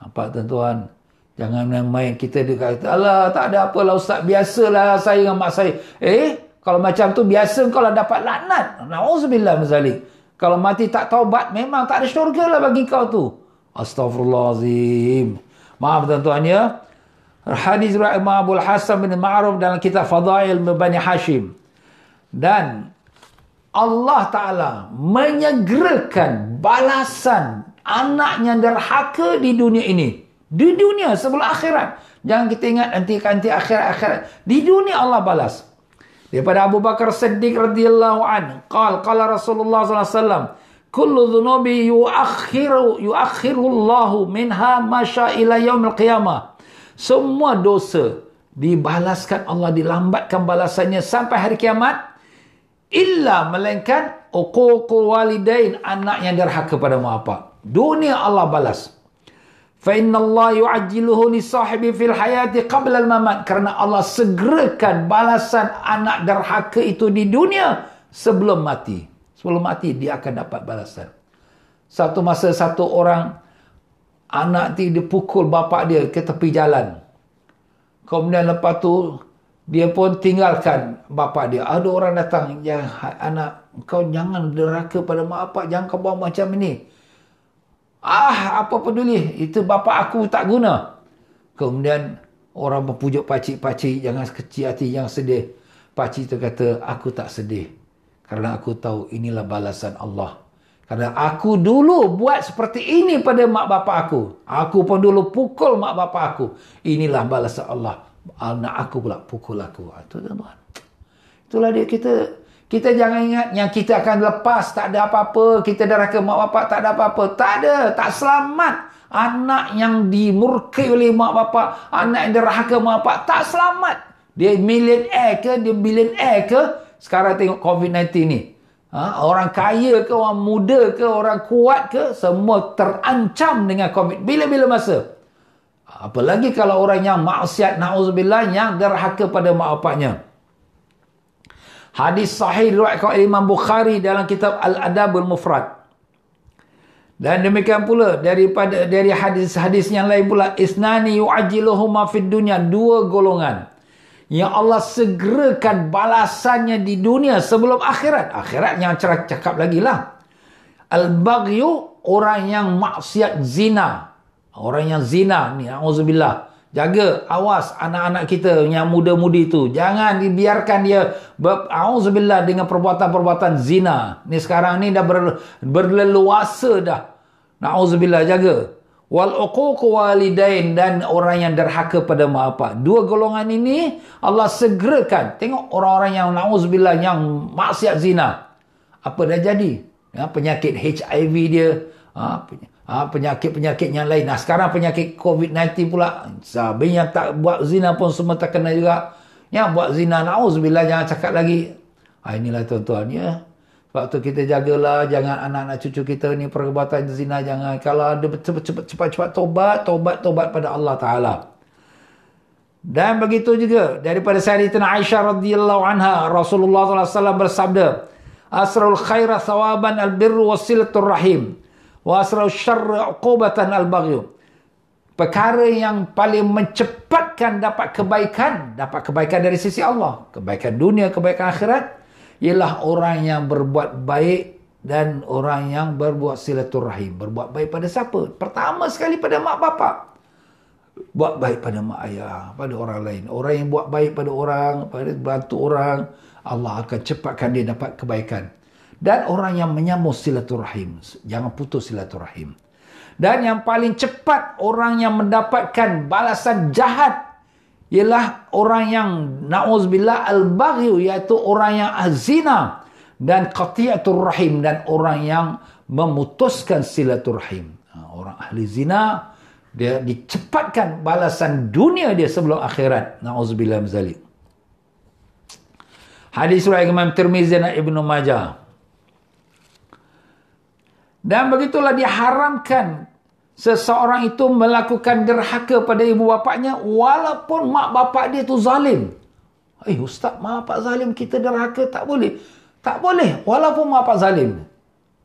Nampak tuan-tuan? Jangan main kita dekat kata, alah tak ada apalah ustaz, biasalah saya dengan mak saya. Kalau macam tu biasa kau lah dapat laknat. Na'udzubillah min zalik. Kalau mati tak taubat, memang tak ada syurga lah bagi kau tu. Astaghfirullahalazim. Maaf tuan-tuan ya. Hadis riwayat Imam Abdul Hasan bin Ma'ruf dalam kitab Fadail Bani Hashim. Dan Allah Ta'ala menyegerakan balasan anaknya derhaka di dunia ini. Di dunia sebelum akhirat. Jangan kita ingat nanti akhirat. Di dunia Allah balas. Daripada Abu Bakar Siddiq radhiyallahu anhu, qala Rasulullah sallallahu alaihi wasallam, kullu dhunubi yuakhiru Allahu minha ma syaa ila yaumil qiyamah. Semua dosa dibalaskan Allah, dilambatkan balasannya sampai hari kiamat, illa melainkan uququl walidain, anak yang derhaka pada mak bapak. Dunia Allah balas. Fa inna Allah yu'ajjiluhu li sahibi fil hayati qabla al-mamat, karena Allah segerakan balasan anak derhaka itu di dunia sebelum mati. Sebelum mati dia akan dapat balasan. Satu masa satu orang anak dia pukul bapa dia ke tepi jalan. Kemudian lepas tu dia pun tinggalkan bapa dia. Ada orang datang, "Ya anak, kau jangan derhaka pada mak bapak, jangan kau buat macam ini." Apa peduli, itu bapa aku tak guna. Kemudian orang berpujuk pakcik-pakcik, jangan kecil hati, jangan sedih. Pakcik tu kata, aku tak sedih, kerana aku tahu inilah balasan Allah. Kerana aku dulu buat seperti ini pada mak bapak aku. Aku pun dulu pukul mak bapak aku. Inilah balasan Allah. Anak aku pula pukul aku. Itu tuan-tuan. Itulah dia kita jangan ingat yang kita akan lepas, tak ada apa-apa, kita derhaka mak bapak, tak ada apa-apa. Tak ada, tak selamat. Anak yang dimurkai oleh mak bapak, anak yang derhaka mak bapak, tak selamat. Dia millionaire ke, dia billionaire ke, sekarang tengok COVID-19 ni. Orang kaya ke, orang muda ke, orang kuat ke, semua terancam dengan COVID. Bila-bila masa. Apalagi kalau orang yang maksiat, na'udzubillah, yang derhaka pada mak bapaknya. Hadis sahih riwayat Imam Bukhari dalam kitab Al-Adabul Mufrad. Dan demikian pula dari hadis-hadis yang lain pula, isnani yu'ajjiluhuma fid dunya, 2 golongan yang Allah segerakan balasannya di dunia sebelum akhirat. Akhirat yang cakap lagi lah. Al-baghyu, orang yang maksiat zina. Orang yang zina ni, auzubillah. Jaga, awas anak-anak kita yang muda-mudi tu. Jangan dibiarkan dia auzubillah dengan perbuatan-perbuatan zina. Ni sekarang ni dah berleluasa dah. Auzubillah, jaga. Wal uquq walidain, dan orang yang derhaka pada mak bapak. 2 golongan ini Allah segerakan. Tengok orang-orang yang auzubillah, yang maksiat zina. Apa dah jadi? Penyakit HIV dia, penyakit-penyakit yang lain. Sekarang penyakit COVID-19 pula. Sahabat yang tak buat zina pun semua terkena juga. Yang buat zina, na'udzubillah, jangan cakap lagi. Inilah tuan-tuan ya. Waktu kita jagalah, jangan anak-anak cucu kita ni perbuatan zina, jangan. Kalau ada cepat-cepat tobat pada Allah Ta'ala. Dan begitu juga daripada Sayyidatina Aisyah radhiyallahu anha, Rasulullah SAW bersabda, asrul khaira thawaban albirru wasilatur rahim, wa asrul syarra uqubatan albaghyu. Perkara yang paling mencepatkan dapat kebaikan dari sisi Allah, kebaikan dunia, kebaikan akhirat, ialah orang yang berbuat baik dan orang yang berbuat silaturahim. Berbuat baik pada siapa? Pertama sekali pada mak bapak. Buat baik pada mak ayah, pada orang lain. Orang yang buat baik pada orang, pada bantu orang, Allah akan cepatkan dia dapat kebaikan. Dan orang yang menyambung silaturahim, jangan putus silaturahim. Dan yang paling cepat orang yang mendapatkan balasan jahat ialah orang yang na'uzubillah al-baghyu, iaitu orang yang azina, dan qati'atur rahim, dan orang yang memutuskan silaturahim. Orang ahli zina, dia dicepatkan balasan dunia dia sebelum akhirat. Na'uzubillah min zalik. Hadis riwayat Imam Tirmizi dan Ibnu Majah. Dan begitulah diharamkan seseorang itu melakukan derhaka pada ibu bapaknya walaupun mak bapak dia tu zalim. Ustaz, mak bapak zalim kita derhaka tak boleh. Tak boleh walaupun mak bapak zalim.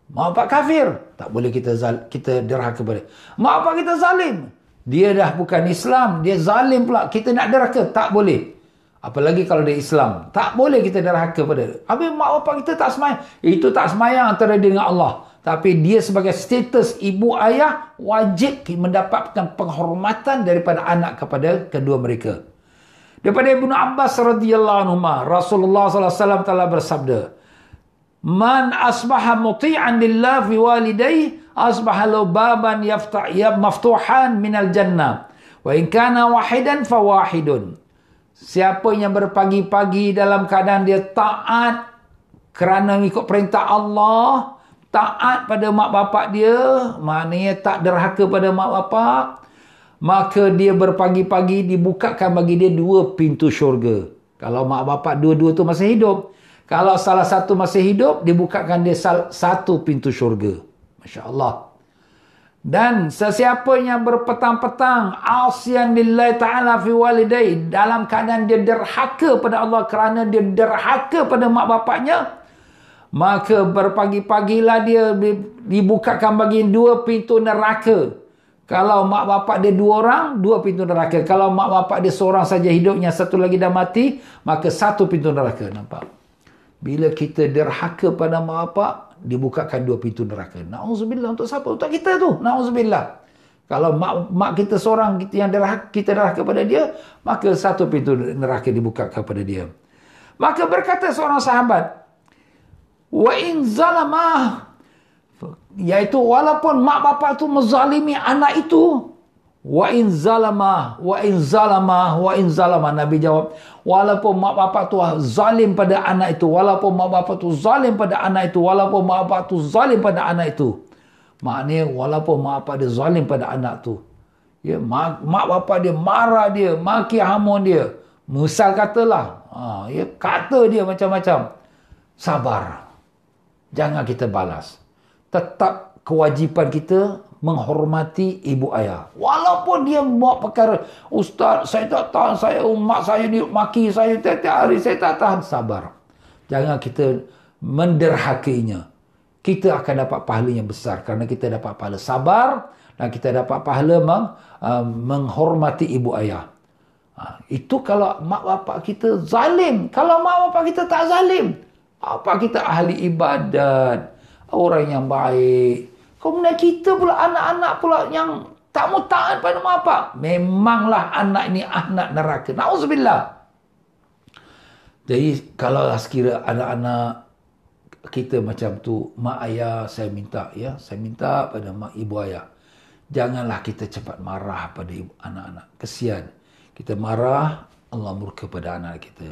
Mak bapak kafir, tak boleh kita derhaka pada. Mak bapak kita zalim, dia dah bukan Islam, dia zalim pula, kita nak derhaka, tak boleh. Apalagi kalau dia Islam, tak boleh kita derhaka pada. Habis mak bapak kita tak semayang, itu tak semayang antara dia dengan Allah. Tapi dia sebagai status ibu ayah wajib mendapatkan penghormatan daripada anak kepada kedua mereka. Daripada Ibnu Abbas radhiyallahu anhu, Rasulullah sallallahu alaihi wasallam telah bersabda, "Man asbaha muti'an lillah fi walidayhi asbaha lahu baban maftuhan minal jannah wa in kana wahidan fa wahidun." Siapa yang berpagi-pagi dalam keadaan dia taat kerana mengikut perintah Allah, taat pada mak bapak dia, maknanya tak derhaka pada mak bapak, maka dia berpagi-pagi dibukakan bagi dia 2 pintu syurga. Kalau mak bapak dua-dua tu masih hidup. Kalau salah satu masih hidup, dibukakan dia 1 pintu syurga. Masya Allah. Dan sesiapa yang berpetang-petang asyan lillahi ta'ala fi walidayhi, dalam keadaan dia derhaka pada Allah kerana dia derhaka pada mak bapaknya, maka berpagi-pagilah dia dibukakan bagi 2 pintu neraka. Kalau mak bapak dia 2 orang, 2 pintu neraka. Kalau mak bapak dia seorang saja hidupnya, satu lagi dah mati, maka 1 pintu neraka. Nampak? Bila kita derhaka pada mak bapak, dibukakan 2 pintu neraka. Na'udzubillah, untuk siapa? Untuk kita tu. Na'udzubillah. Kalau mak kita seorang yang kita derhaka pada dia, maka 1 pintu neraka dibuka kepada dia. Maka berkata seorang sahabat, wa in zalamah, iaitu walaupun mak bapak itu menzalimi anak itu, wa in zalamah, Nabi jawab, walaupun mak bapak tu zalim pada anak itu, walaupun mak bapak tu zalim pada anak itu, walaupun mak bapak tu zalim pada anak itu. Maknanya walaupun mak bapak dia zalim pada anak tu, ya, mak bapak dia marah dia, maki hamun dia, misal katalah, ya, kata dia macam-macam, sabar. Jangan kita balas. Tetap kewajipan kita menghormati ibu ayah. Walaupun dia buat perkara, Ustaz, saya tak tahan, mak saya ni maki saya tiap-tiap hari, saya tak tahan. Sabar. Jangan kita menderhakainya. Kita akan dapat pahala yang besar kerana kita dapat pahala sabar dan kita dapat pahala menghormati ibu ayah. Itu kalau mak bapak kita zalim. Kalau mak bapak kita tak zalim, apa kita ahli ibadat, orang yang baik. Kemudian kita pula anak-anak pula yang tak mau taat pada mak bapak. Memanglah anak ini anak neraka. Na'udzubillah. Jadi kalau sekira anak-anak kita macam tu, mak ayah saya minta pada mak ibu ayah, janganlah kita cepat marah pada anak-anak. Kesian. Kita marah, Allah murka pada anak kita.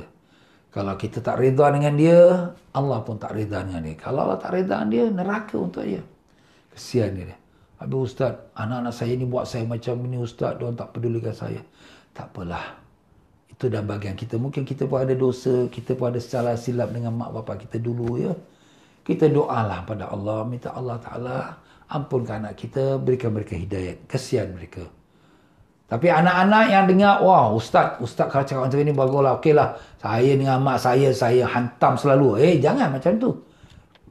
Kalau kita tak reda dengan dia, Allah pun tak reda dengan dia. Kalau Allah tak reda dengan dia, neraka untuk dia. Kesian dia. Habis Ustaz, anak-anak saya ni buat saya macam ni Ustaz, diorang tak pedulikan saya. Tak apalah. Itu dah bagian kita. Mungkin kita pun ada dosa, kita pun ada salah silap dengan mak bapak kita dulu, ya. kita doalah pada Allah, minta Allah Ta'ala ampunkan anak kita, berikan mereka hidayat. Kesian mereka. Tapi anak-anak yang dengar, wah ustaz kalau cakap macam ini baguslah, okeylah. Saya dengan mak saya hantam selalu. Jangan macam tu.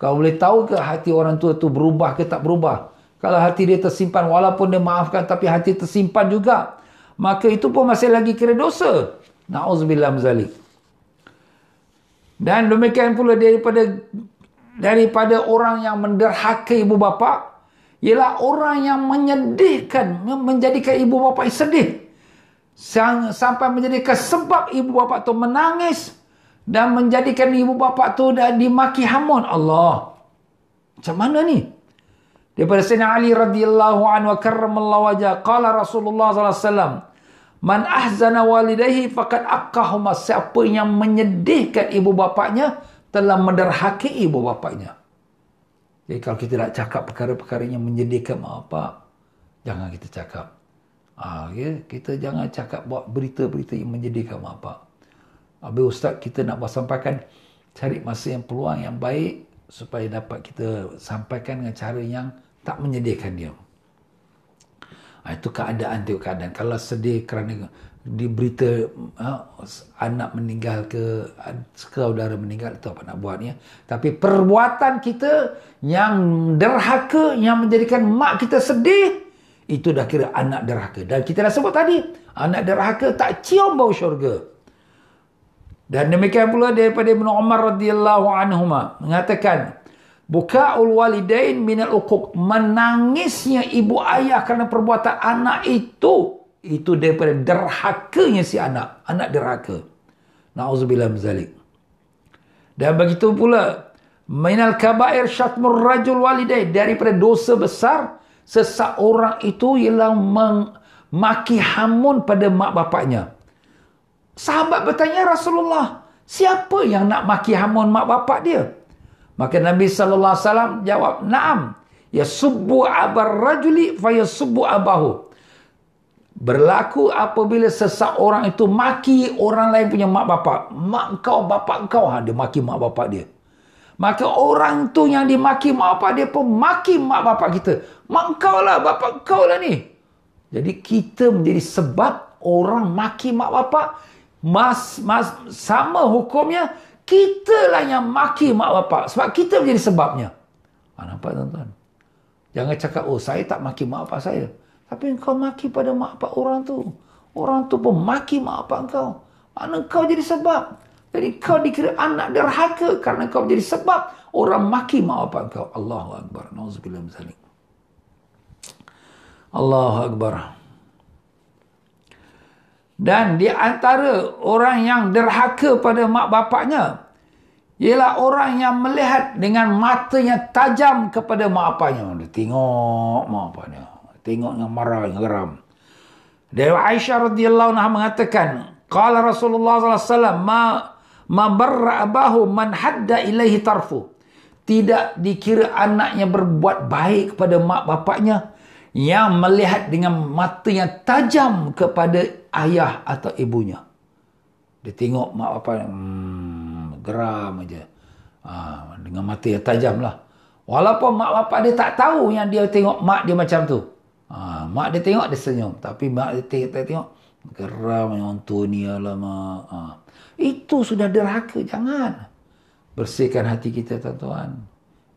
Kau boleh tahu ke hati orang tua tu berubah ke tak berubah? Kalau hati dia tersimpan, walaupun dia maafkan, tapi hati tersimpan juga, maka itu pun masih lagi kira dosa. Na'udzubillah min zalik. Dan demikian pula daripada orang yang menderhaka ibu bapa, ialah orang yang menyedihkan, menjadikan ibu bapa sedih, sampai menjadikan sebab ibu bapa tu menangis, dan menjadikan ibu bapa tu dah dimaki hamun. Allah, macam mana ni? Daripada Sayyidina Ali radhiyallahu anhu wa karramallahu wajah, qala Rasulullah sallallahu alaihi wasallam, man ahzana walidayhi faqad aqahuma, siapa yang menyedihkan ibu bapanya telah menderhaki ibu bapanya. Jadi kalau kita nak cakap perkara-perkara yang menyedihkan mak bapak, jangan kita cakap. Kita jangan cakap buat berita-berita yang menyedihkan mak bapak. Habis ustaz, kita nak sampaikan, cari masa yang peluang yang baik supaya dapat kita sampaikan dengan cara yang tak menyedihkan dia. Itu keadaan, tengok keadaan. Kalau sedih kerana di berita anak meninggal ke saudara meninggal, itu apa nak buat ya. Tapi perbuatan kita yang derhaka, yang menjadikan mak kita sedih, itu dah kira anak derhaka. Dan kita dah sebut tadi, anak derhaka tak cium bau syurga. Dan demikian pula daripada Ibn Umar radhiyallahu anhuma mengatakan, buka'ul walidain minal uquq, menangisnya ibu ayah kerana perbuatan anak itu daripada derhakanya si anak derhaka. Na'udzubillah min zalik. Dan begitu pula minal kabair syatmur rajul walidain, daripada dosa besar seseorang itu ialah memaki hamun pada mak bapaknya. Sahabat bertanya, Rasulullah, siapa yang nak maki hamun mak bapak dia? Maka Nabi SAW jawab, na'am, yasubbu abar rajuli fayasubbu abahu. Berlaku apabila seseorang itu maki orang lain punya mak bapak. Mak kau, bapak kau, dia maki mak bapak dia. Maka orang tu yang dimaki mak bapak dia pun maki mak bapak kita. Mak kau lah, bapak kau lah ni. Jadi kita menjadi sebab orang maki mak bapak. Sama hukumnya, kita lah yang maki mak bapak. Sebab kita menjadi sebabnya. Nampak tuan-tuan? Jangan cakap, saya tak maki mak bapak saya. Tapi kau maki pada mak bapak orang tu. Orang tu pun maki mak bapak kau. Mana kau jadi sebab. Jadi kau dikira anak derhaka kerana kau menjadi sebab orang maki mak bapak kau. Allahu Akbar. Nauzubillah min zalik. Allahu Akbar. Dan di antara orang yang derhaka pada mak bapaknya ialah orang yang melihat dengan matanya tajam kepada mak bapaknya. Dia tengok mak bapaknya, tengok dengan marah, dengan geram. Dari Aisyah radhiyallahu anha mengatakan, qala Rasulullah sallallahu alaihi wasallam, ma barra abahu man hadda ilaihi tarfu. Tidak dikira anaknya berbuat baik kepada mak bapaknya yang melihat dengan mata yang tajam kepada ayah atau ibunya. Dia tengok mak bapak geram aja. Dengan mata yang tajam lah. Walaupun mak bapak dia tak tahu yang dia tengok mak dia macam tu. Mak dia tengok, dia senyum. Tapi mak dia tengok geram yang tu ni, alamak. Itu sudah derhaka. Jangan. Bersihkan hati kita, tuan-tuan.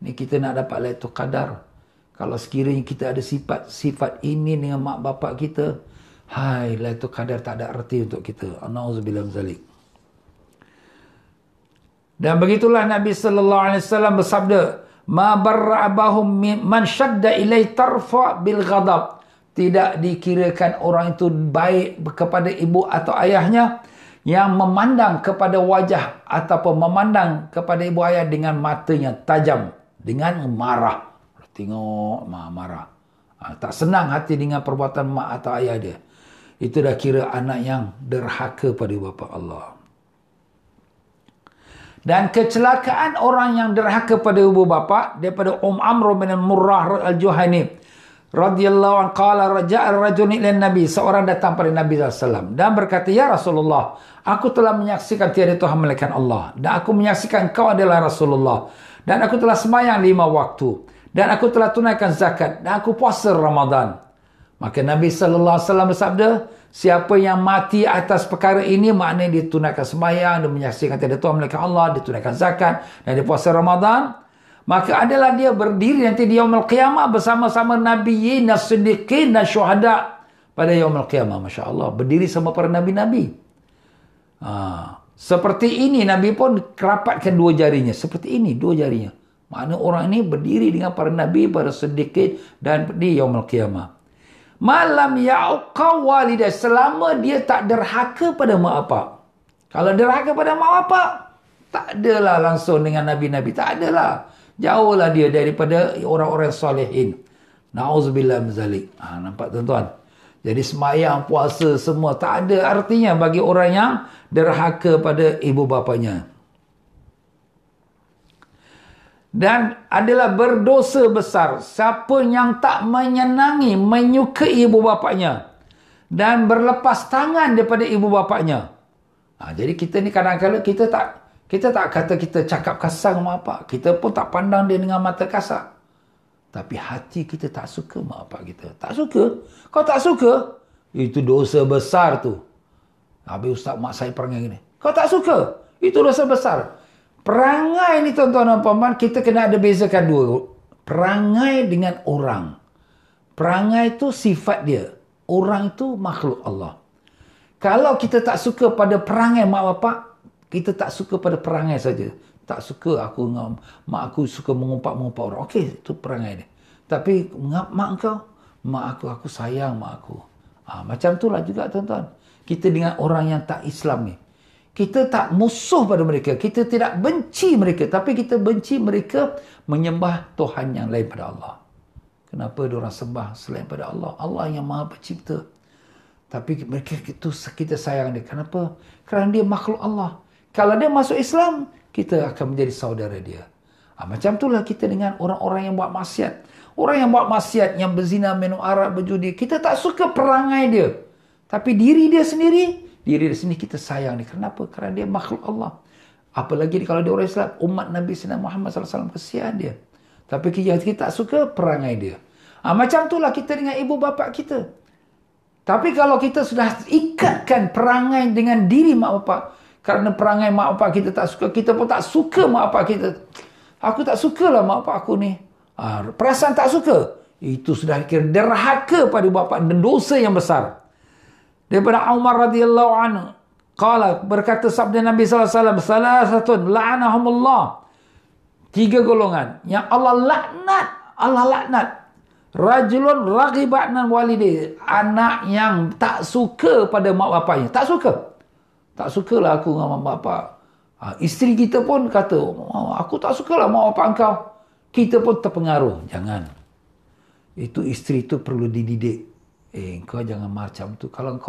Ni kita nak dapat Lailatul Qadar. Kalau sekiranya kita ada sifat ini dengan mak bapak kita, Lailatul Qadar tak ada arti untuk kita. Nauzubillah min zalik. Dan begitulah Nabi sallallahu alaihi wasallam bersabda, ma barra abahum man shadda ilai tarfa bil ghadab. Tidak dikirakan orang itu baik kepada ibu atau ayahnya yang memandang kepada wajah ataupun memandang kepada ibu ayah dengan matanya tajam, dengan marah. Tengok mak marah. Tak senang hati dengan perbuatan mak atau ayah dia. Itu dah kira anak yang derhaka pada bapa Allah. Dan kecelakaan orang yang derhaka pada ibu bapa daripada Amr bin Murrah al-Juhani radhiyallahu anhu, qala raja'a rajulun ila Nabi, seorang datang pada Nabi sallallahu alaihi wasallam dan berkata, ya Rasulullah, aku telah menyaksikan tiada Tuhan melainkan Allah dan aku menyaksikan kau adalah Rasulullah, Dan aku telah sembahyang 5 waktu. Dan aku telah tunaikan zakat. Dan aku puasa Ramadan. Maka Nabi SAW bersabda, siapa yang mati atas perkara ini, maknanya dia tunaikan sembahyang, dia menyaksikan tiada Tuhan melainkan Allah, dia tunaikan zakat, dan dia puasa Ramadan, maka adalah dia berdiri nanti di yaumul qiyamah bersama-sama nabiyyin, as-siddiqin dan syuhada pada yaumul qiyamah. Masya Allah, berdiri sama para nabi-nabi. Seperti ini Nabi pun kerapatkan 2 jarinya. Seperti ini 2 jarinya. Maknanya orang ini berdiri dengan para nabi, para siddiqin dan di yaumul qiyamah. Malam ya'uqa walidah, selama dia tak derhaka pada mak bapak. Kalau derhaka pada mak bapak, tak adalah langsung dengan nabi-nabi, tak adalah. Jauhlah dia daripada orang-orang salihin. Na'udzubillah min zalik. Nampak tuan-tuan? Jadi sembahyang, puasa semua tak ada artinya bagi orang yang derhaka pada ibu bapanya. Dan adalah berdosa besar siapa yang tak menyenangi, menyukai ibu bapanya dan berlepas tangan daripada ibu bapanya. Jadi kita ni kadang-kadang kita tak kata kita cakap kasar dengan mak bapak. Kita pun tak pandang dia dengan mata kasar. Tapi hati kita tak suka mak bapak kita. Tak suka. Kau tak suka, itu dosa besar tu. Habis ustaz mak saya perangai gini. Kau tak suka, itu dosa besar. Perangai ni tuan-tuan dan puan-puan, kita kena ada bezakan 2. Perangai dengan orang. Perangai tu sifat dia. Orang itu makhluk Allah. Kalau kita tak suka pada perangai mak bapak, kita tak suka pada perangai saja. Tak suka aku dengan mak aku suka mengumpat-mengumpat orang. Okey, itu perangai dia. Tapi mak aku sayang mak aku. Macam itulah juga tuan-tuan. Kita dengan orang yang tak Islam ni. Kita tak musuh pada mereka. Kita tidak benci mereka. Tapi kita benci mereka menyembah Tuhan yang lain pada Allah. Kenapa diorang sembah selain pada Allah? Allah yang maha pencipta. Tapi mereka itu kita sayang dia. Kenapa? Kerana dia makhluk Allah. Kalau dia masuk Islam, kita akan menjadi saudara dia. Macam itulah kita dengan orang-orang yang buat maksiat. Orang yang buat maksiat, yang berzina, minum arak, berjudi. Kita tak suka perangai dia. Tapi diri dia sendiri kita sayang dia. Kenapa? Kerana dia makhluk Allah. Apalagi kalau dia orang Islam, umat Nabi Muhammad SAW, kesian dia. Tapi kita tak suka perangai dia. Macam itulah kita dengan ibu bapa kita. Tapi kalau kita sudah ikatkan perangai dengan diri mak bapak, kerana perangai mak bapak kita tak suka, kita pun tak suka mak bapak kita. Aku tak sukalah mak bapak aku ni. Perasaan tak suka. Itu sudah kira derhaka pada bapak dan dosa yang besar. Daripada Umar radhiyallahu anhu, berkata sabda Nabi sallallahu alaihi wasallam, salasatun la'anahumullah. 3 golongan yang Allah laknat. Rajulun raghiba an walidayhi, anak yang tak suka pada mak bapaknya. Tak sukalah aku dengan mak bapak. Isteri kita pun kata, aku tak sukalah mak bapak engkau. Kita pun terpengaruh. Jangan. Itu isteri tu perlu dididik. Kau jangan macam tu. Kalau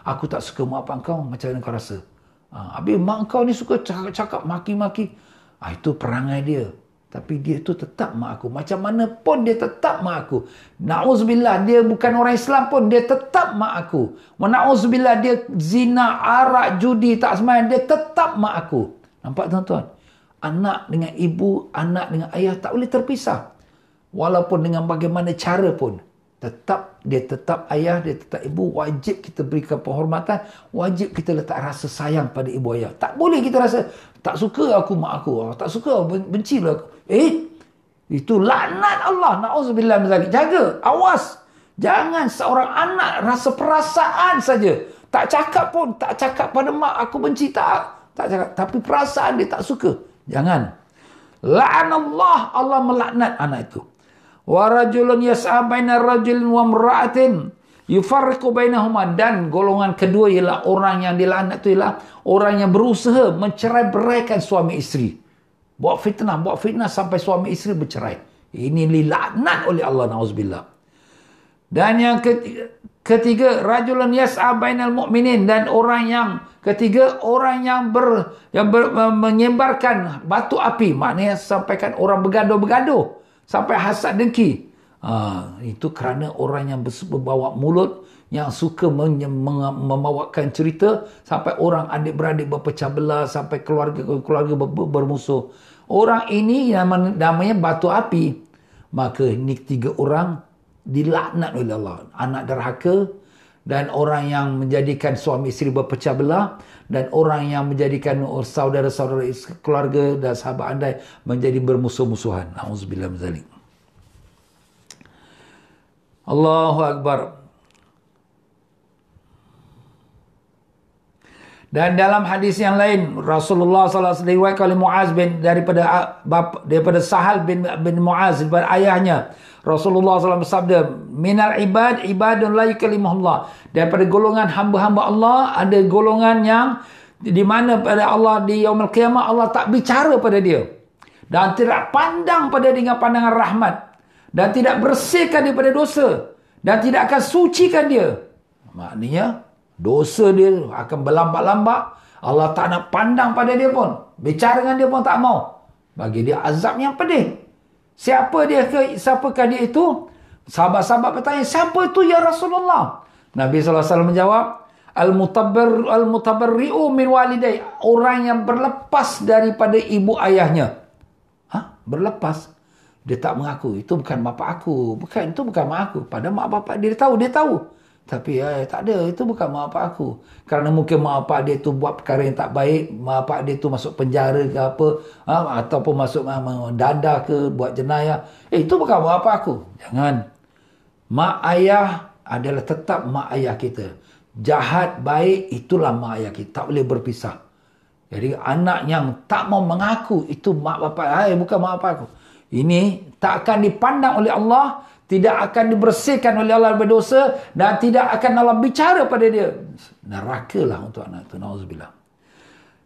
aku tak suka mak bapak kau, macam mana kau rasa? Habis mak kau ni suka cakap maki-maki. Itu perangai dia. Tapi dia tu tetap mak aku. Macam mana pun dia tetap mak aku. Na'udzubillah, dia bukan orang Islam pun, dia tetap mak aku. Na'udzubillah, dia zina, arak, judi, tak sembahyang, dia tetap mak aku. Nampak tuan-tuan? Anak dengan ibu, anak dengan ayah tak boleh terpisah. Walaupun dengan bagaimana cara pun. Dia tetap ayah, dia tetap ibu. Wajib kita berikan penghormatan. Wajib kita letak rasa sayang pada ibu ayah. Tak boleh kita rasa, tak suka aku mak aku. Tak suka, bencilah aku. Itu laknat Allah. Na'udzubillah min zalik. Jaga, awas. Jangan seorang anak rasa perasaan saja. Tak cakap pun, tak cakap pada mak aku benci, tak cakap. Tapi perasaan dia tak suka. Jangan. La'anallah, Allah melaknat anak itu. Wa rajulun yas'a baina rajulin wa imra'atin yufarriqu bainahuma, dan golongan kedua ialah orang yang dilaknat itu ialah orang yang berusaha mencerai-beraikan suami isteri. Buat fitnah sampai suami isteri bercerai. Ini dilaknat oleh Allah, na'udzubillah. Dan yang ketiga, rajulun yas'a bainal mu'minin, dan orang yang ketiga, orang yang menyebarkan batu api, maknanya sampaikan orang bergaduh-bergaduh sampai hasad dengki. Itu kerana orang yang berbawa mulut, yang suka membawakan cerita sampai orang adik-beradik berpecah belah, sampai keluarga bermusuh. Orang ini namanya batu api. Maka ini 3 orang dilaknat oleh Allah. Anak derhaka, dan orang yang menjadikan suami isteri berpecah belah, dan orang yang menjadikan saudara-saudara keluarga dan sahabat andai menjadi bermusuh-musuhan. Auzubillah min zalik. Allahu Akbar. Dan dalam hadis yang lain, Rasulullah SAW diriwayatkan oleh Muaz daripada Sahal bin Muaz, daripada ayahnya. Rasulullah SAW bersabda, minal ibadun la yukallimuhullah. Daripada golongan hamba-hamba Allah, ada golongan yang di mana pada Allah di yaumul qiyamah Allah tak bicara pada dia. Dan tidak pandang pada dengan pandangan rahmat. Dan tidak bersihkan daripada dosa. Dan tidak akan sucikan dia. Maknanya, dosa dia akan berlambak-lambak. Allah tak nak pandang pada dia pun. Bicara dengan dia pun tak mau. Bagi dia azab yang pedih. Siapakah dia itu? Sahabat-sahabat bertanya, siapa itu ya Rasulullah? Nabi SAW menjawab, Al-mutabarri'u min walidai. Orang yang berlepas daripada ibu ayahnya. Berlepas? Dia tak mengaku. Itu bukan bapa aku. Itu bukan mak aku. Pada mak bapak dia tahu. Tapi tak ada, itu bukan mak bapak aku. Kerana mungkin mak bapak dia tu buat perkara yang tak baik, mak bapak dia tu masuk penjara ke apa, ataupun masuk dadah ke, buat jenayah. Itu bukan mak bapak aku. Jangan. Mak ayah adalah tetap mak ayah kita. Jahat, baik, itulah mak ayah kita. Tak boleh berpisah. Jadi anak yang tak mau mengaku, itu mak bapak, bukan mak bapak aku. Ini tak akan dipandang oleh Allah, tidak akan dibersihkan oleh Allah berdosa, dan tidak akan Allah bicara pada dia. Nerakalah untuk anak itu. Nauzubillah.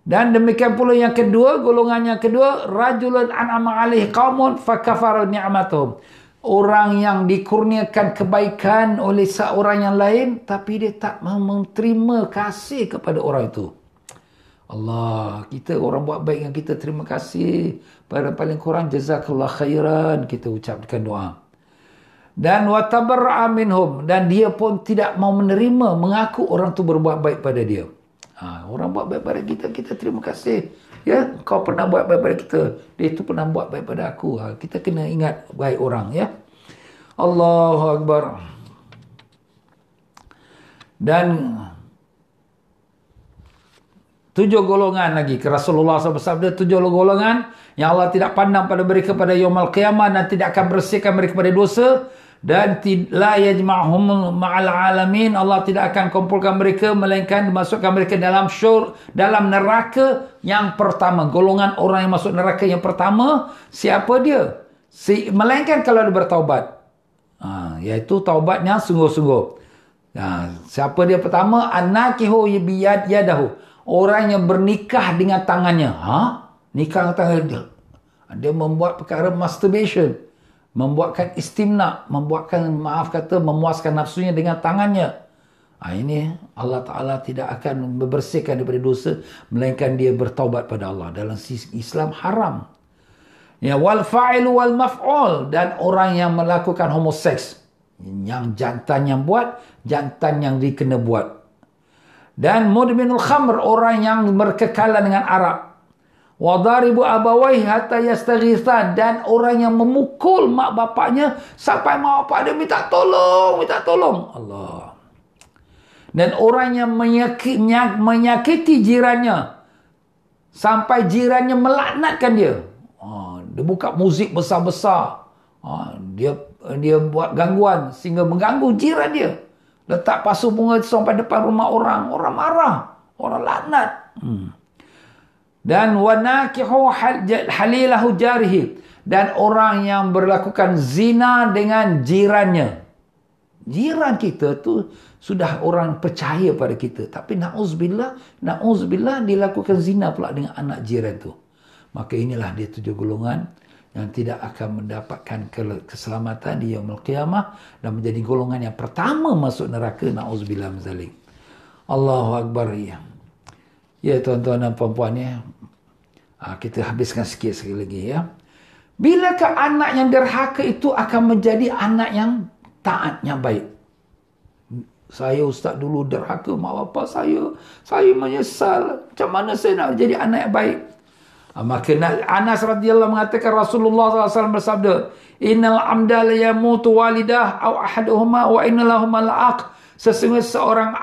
Dan demikian pula yang kedua, golongan yang kedua, rajulun an'ama alaihi qaumun fakafara ni'matahum. Orang yang dikurniakan kebaikan oleh seorang yang lain, tapi dia tak mahu menerima kasih kepada orang itu. Allah, kita orang buat baik dengan kita, terima kasih. Pada paling kurang jazakallah khairan, kita ucapkan doa. Dan watabarra'a minhum, dan dia pun tidak mau menerima, mengaku orang tu berbuat baik pada dia. Orang buat baik pada kita, kita terima kasih. Ya, kau pernah buat baik pada kita, dia tu pernah buat baik pada aku. Kita kena ingat baik orang, ya. Allahu Akbar. Dan 7 golongan lagi. Rasulullah SAW bersabda, 7 golongan yang Allah tidak pandang pada mereka pada yaumul qiyamah, dan tidak akan bersihkan mereka pada dosa, dan la yajma'hum ma'al alamin. Allah tidak akan kumpulkan mereka, melainkan dimasukkan mereka dalam neraka yang pertama. Golongan orang yang masuk neraka yang pertama, siapa dia? Melainkan kalau dia bertaubat. Iaitu taubatnya sungguh-sungguh. Siapa dia pertama? An-nakihu yadahu. Orang yang bernikah dengan tangannya. Nikah dengan tangan dia. Dia membuat perkara masturbation. Membuatkan istimna. Memuaskan nafsunya dengan tangannya. Ini Allah Ta'ala tidak akan membersihkan daripada dosa, melainkan dia bertaubat pada Allah. Dalam Islam haram. Wal fa'ilu wal maf'ul. Dan orang yang melakukan homoseks. Yang jantan yang buat, jantan yang dikena buat. Dan mudminul khamr, orang yang berkekalan dengan arak. Wadaribu abawaihi hatta yastaghitha, dan orang yang memukul mak bapaknya sampai mak bapak dia minta tolong. Allah. Dan orang yang menyakiti jirannya sampai jirannya melaknatkan dia. Dia buka muzik besar-besar. Dia buat gangguan sehingga mengganggu jiran dia. Letak pasu bunga sampai depan rumah orang. Orang marah. Orang laknat. Dan wanakihu halilahu jarihi. Dan orang yang berlakukan zina dengan jirannya. Jiran kita tu sudah orang percaya pada kita. Tapi na'uzubillah dilakukan zina pula dengan anak jiran tu. Maka inilah dia 7 golongan yang tidak akan mendapatkan keselamatan di yaumul qiyamah, dan menjadi golongan yang pertama masuk neraka. Na'udzubillah min zalik. Allahu Akbar. Ya tuan-tuan dan puan-puan, ya. Kita habiskan sikit sekali lagi, ya. Bilakah anak yang derhaka itu akan menjadi anak yang taat, yang baik? Saya ustaz dulu derhaka mak bapak saya. Saya menyesal. Macam mana saya nak jadi anak yang baik? Maka Anas radhiyallahu mengatakan Rasulullah SAW bersabda, innal amda la yamutu walidah aw ahaduhuma wa innalahuma la'aq. Sesungguhnya seorang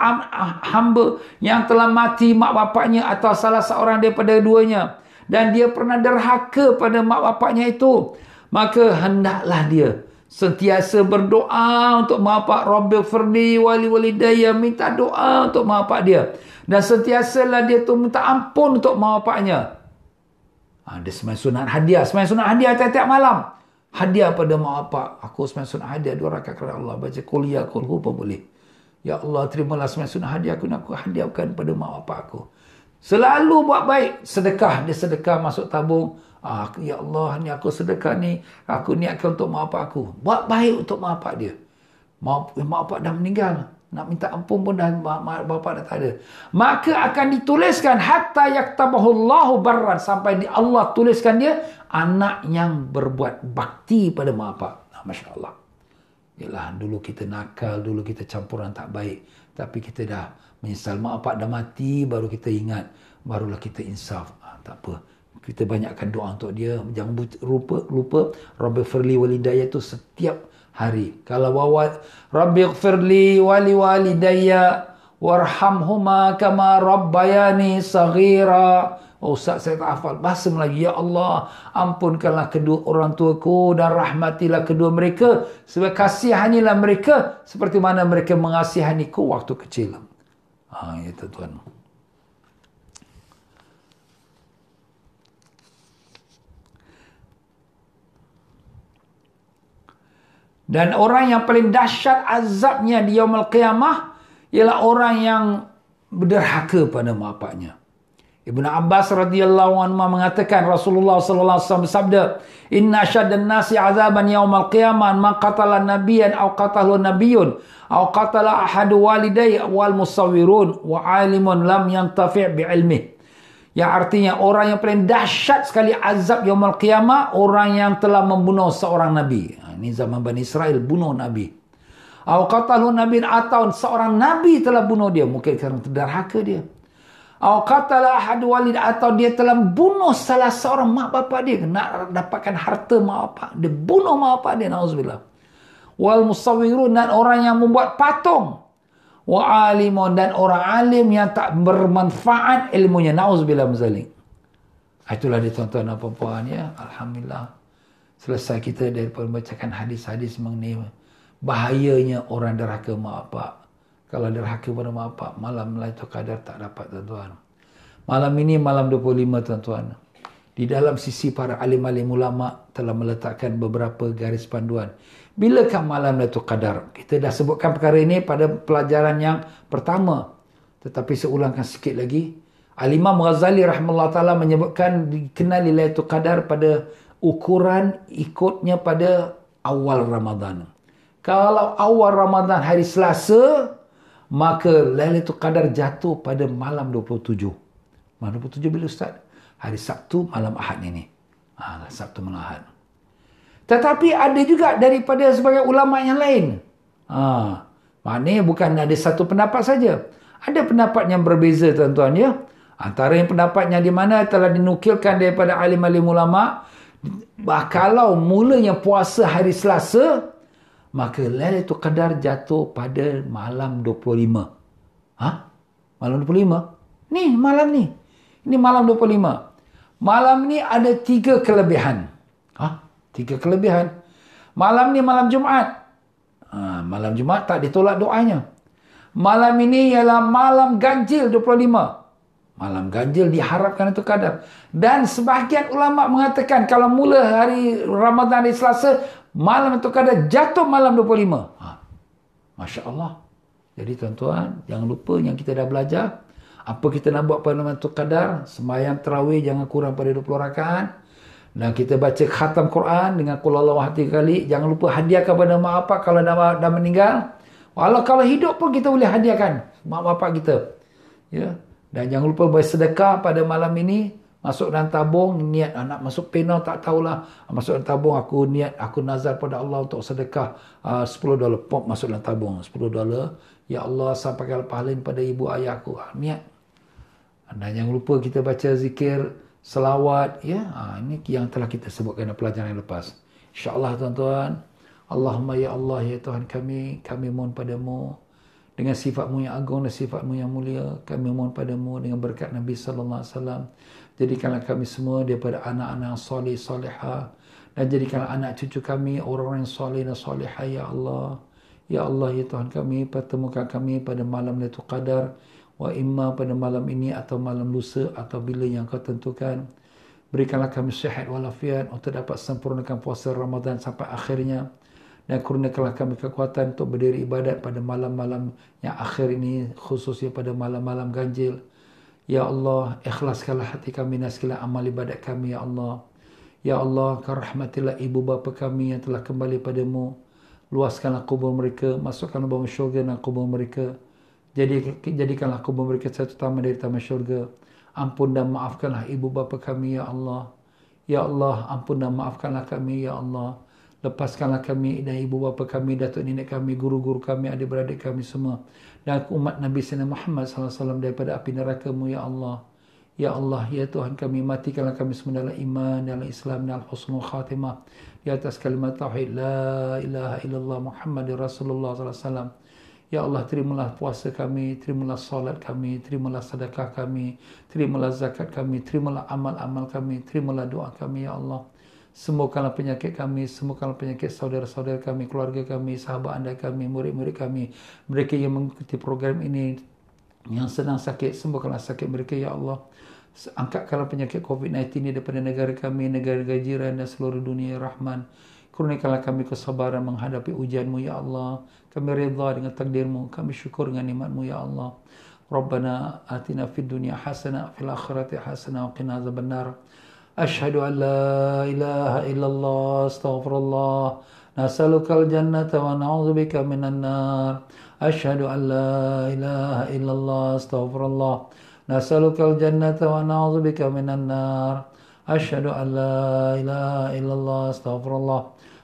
hamba yang telah mati mak bapaknya atau salah seorang daripada duanya, dan dia pernah derhaka pada mak bapaknya itu, maka hendaklah dia sentiasa berdoa untuk mak bapak. Rabbighfirli wali walidayya, minta doa untuk mak bapak dia, dan sentiasalah dia tu minta ampun untuk mak bapaknya. Dia sembahyang sunat hadiah. Sembahyang sunat hadiah tiap-tiap malam. Hadiah pada mak bapak. Aku sembahyang sunat hadiah 2 rakaat kerana Allah. Baca qul ya qul pun boleh. Ya Allah, terimalah sembahyang sunat hadiah aku, nak aku hadiahkan pada mak bapak aku. Selalu buat baik. Sedekah. Dia sedekah masuk tabung. Ya Allah, ni aku sedekah ni. Aku niatkan untuk mak bapak aku. Buat baik untuk mak bapak dia. Mak bapak dah meninggal. Nak minta ampun pun dah mak bapak dah tak ada. Maka akan dituliskan hatta yaktabahullahu barran, sampai Allah tuliskan dia anak yang berbuat bakti pada mak bapak. Masya Allah. Yalah, dulu kita nakal, dulu kita campuran tak baik, tapi kita dah menyesal. Mak bapak dah mati, baru kita ingat, barulah kita insaf. Tak apa, kita banyakkan doa untuk dia. Jangan lupa Rabbighfirli walidayya itu setiap hari. Kalau Rabbighfirli wali walidayya warhamhuma kama rabbayani saghira. Ustaz, saya tak hafal bahasa Melayu. Ya Allah, ampunkanlah kedua orang tuaku dan rahmatilah kedua mereka, sebab kasihanilah mereka seperti mana mereka mengasihaniku waktu kecil. Ya tuan. Dan orang yang paling dahsyat azabnya di yaumul qiyamah ialah orang yang berderhaka pada mak bapaknya. Ibnu Abbas radhiyallahu anhu mengatakan Rasulullah sallallahu alaihi wasallam bersabda, inna syaddan nasi azaban yaumil qiyamah man qatala nabiyyan aw qatalahu nabiyyun aw qatala ahadu walidayhi wal musawwirun wa alimun lam yantafi' bi ilmihi. Yang artinya orang yang paling dahsyat sekali azab yaumil qiyamah, orang yang telah membunuh seorang nabi. Ini zaman Bani Israel, bunuh nabi. Aw qatalahu nabiyyan, atau seorang nabi telah bunuh dia, mungkin kerana terderhaka dia. Aw qatala ahad walid, atau dia telah bunuh salah seorang mak bapak dia, nak dapatkan harta mak bapak dia, bunuh mak bapak dia, nauzubillah. Wal musawwirun, dan orang yang membuat patung. Wa alimun, dan orang alim yang tak bermanfaat ilmunya, nauzubillah min zalik. Itulah dia tuan-tuan dan puan-puan ya. Alhamdulillah, selesai kita daripada membacakan hadis-hadis mengenai bahayanya orang derhaka mak bapak. Kalau derhaka pada mak bapak, malam Lailatul Qadar tak dapat tuan-tuan. Malam ini malam 25 tuan-tuan. Di dalam sisi para alim-alim ulama telah meletakkan beberapa garis panduan. Bilakah malam Lailatul Qadar? Kita dah sebutkan perkara ini pada pelajaran yang pertama. Tetapi saya ulangkan sikit lagi. Al-Imam Ghazali rahimahullah ta'ala menyebutkan dikenali Lailatul Qadar pada ukuran ikutnya pada awal Ramadan. Kalau awal Ramadan hari Selasa, maka Lailatul Qadar jatuh pada malam 27. Malam 27 bila Ustaz? Hari Sabtu malam Ahad ini. Sabtu malam Ahad. Tetapi ada juga daripada sebagai ulama yang lain. Maknanya bukan ada satu pendapat saja. Ada pendapat yang berbeza tuan-tuan ya. Antara yang pendapatnya di mana telah dinukilkan daripada alim-alim ulama, kalau mulanya puasa hari Selasa, maka Lailatul Qadar jatuh pada malam 25. Malam 25? Ni malam ni. Ini malam 25. Malam ni ada 3 kelebihan. 3 kelebihan. Malam ni malam Jumaat. Malam Jumaat tak ditolak doanya. Malam ini ialah malam ganjil 25. Malam ganjil diharapkan itu Qadar. Dan sebahagian ulama mengatakan kalau mula hari Ramadan hari Selasa, malam itu Qadar jatuh malam 25. Masya Allah. Jadi tuan-tuan, jangan lupa yang kita dah belajar. Apa kita nak buat pada malam itu Qadar? Sembahyang tarawih jangan kurang pada 20 rakaat. Dan kita baca khatam Quran dengan qul huwallahu ahad 3 kali. Jangan lupa hadiahkan pada mak bapak kalau dah meninggal. Walau kalau hidup pun kita boleh hadiahkan mak bapak kita. Ya. Dan jangan lupa bersedekah pada malam ini. Masuk dalam tabung, niat nak masuk pena tak tahulah. Masuk dalam tabung, aku niat, aku nazar pada Allah untuk sedekah $10. Pop masuk dalam tabung, $10. Ya Allah, sampaikan pahala pada ibu ayah aku. Niat. Dan jangan lupa kita baca zikir selawat, ya. Ini yang telah kita sebutkan dalam pelajaran yang lepas. InsyaAllah tuan-tuan, Allahumma ya Allah ya Tuhan kami mohon padamu dengan sifat-Mu yang agung dan sifat-Mu yang mulia, kami mohon padamu dengan berkat Nabi sallallahu alaihi wasallam, jadikanlah kami semua daripada anak-anak soleh solehah, dan jadikanlah anak cucu kami orang-orang yang soleh dan solehah ya Allah. Ya Allah ya Tuhan kami, pertemukan kami pada malam Lailatul Qadar, wa imma pada malam ini atau malam lusa atau bila yang Kau tentukan. Berikanlah kami sihat walafiat untuk dapat sempurnakan puasa Ramadan sampai akhirnya, dan kurniakanlah kami kekuatan untuk berdiri ibadat pada malam-malam yang akhir ini, khususnya pada malam-malam ganjil. Ya Allah, ikhlaskanlah hati kami dan segala amal ibadat kami ya Allah. Ya Allah, Kau rahmatilah ibu bapa kami yang telah kembali padamu. Luaskanlah kubur mereka, masukkanlah bawah syurga dan kubur mereka. Jadikanlah kubur mereka satu taman dari taman syurga. Ampun dan maafkanlah ibu bapa kami ya Allah. Ya Allah, ampun dan maafkanlah kami ya Allah. Lepaskanlah kami dan ibu bapa kami, datuk nenek kami, guru-guru kami, adik-beradik kami semua, dan umat Nabi Sayyidina Muhammad SAW daripada api neraka-Mu ya Allah. Ya Allah, ya Tuhan kami, matikanlah kami semua dalam iman, dalam Islam, dalam husnul khatimah, di atas kalimat tauhid la ilaha illallah Muhammadur Rasulullah SAW. Ya Allah, terimalah puasa kami, terimalah solat kami, terimalah sedekah kami, terimalah zakat kami, terimalah amal-amal kami, terimalah doa kami ya Allah. Sembuhkanlah penyakit kami, sembuhkanlah penyakit saudara-saudara kami, keluarga kami, sahabat anda kami, murid-murid kami, mereka yang mengikuti program ini yang sedang sakit, sembuhkanlah sakit mereka ya Allah. Angkatkanlah penyakit COVID-19 ini daripada negara kami, negara-negara jiran dan seluruh dunia ya Rahman. Kurniakanlah kami kesabaran menghadapi ujian-Mu ya Allah. Kami redha dengan takdir-Mu, kami syukur dengan nikmat-Mu ya Allah. Rabbana atina fid dunya hasanah fil akhirati hasanah wa qina azabannar. Ashhadu an la ilaha illallah astaghfirullah. Nas'alukal jannata wa na'udzubika minan nar. Ashhadu an la ilaha illallah astaghfirullah. Nas'alukal jannata wa na'udzubika minan nar. Ashhadu an la ilaha illallah astaghfirullah.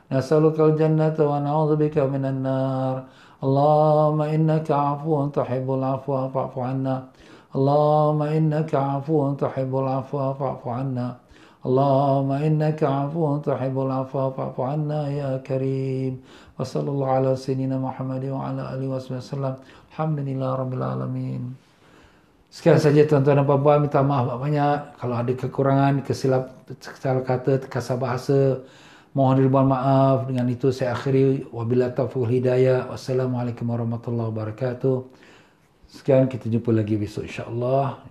Nas'alukal jannata wa na'udzubika minan nar. Allahumma innaka 'afuwun tuhibbul 'afwa fa'fu 'anna. Allahumma innaka 'afuwun tuhibbul 'afwa fa'fu 'anna. Allahumma innaka 'afuwun tuhibbul 'afwa fa'fu 'anna ya karim. Wa sallallahu ala sayyidina Muhammad wa ala alihi wasallam. Alhamdulillah rabbil alamin. Sekian saja tuan-tuan dan puan-puan, minta maaf banyak kalau ada kekurangan, salah kata, kasar bahasa. Mohon ribuan maaf. Dengan itu saya akhiri. Wabillahi taufiq hidayah. Wassalamualaikum warahmatullahi wabarakatuh. Sekian, kita jumpa lagi besok insya-Allah.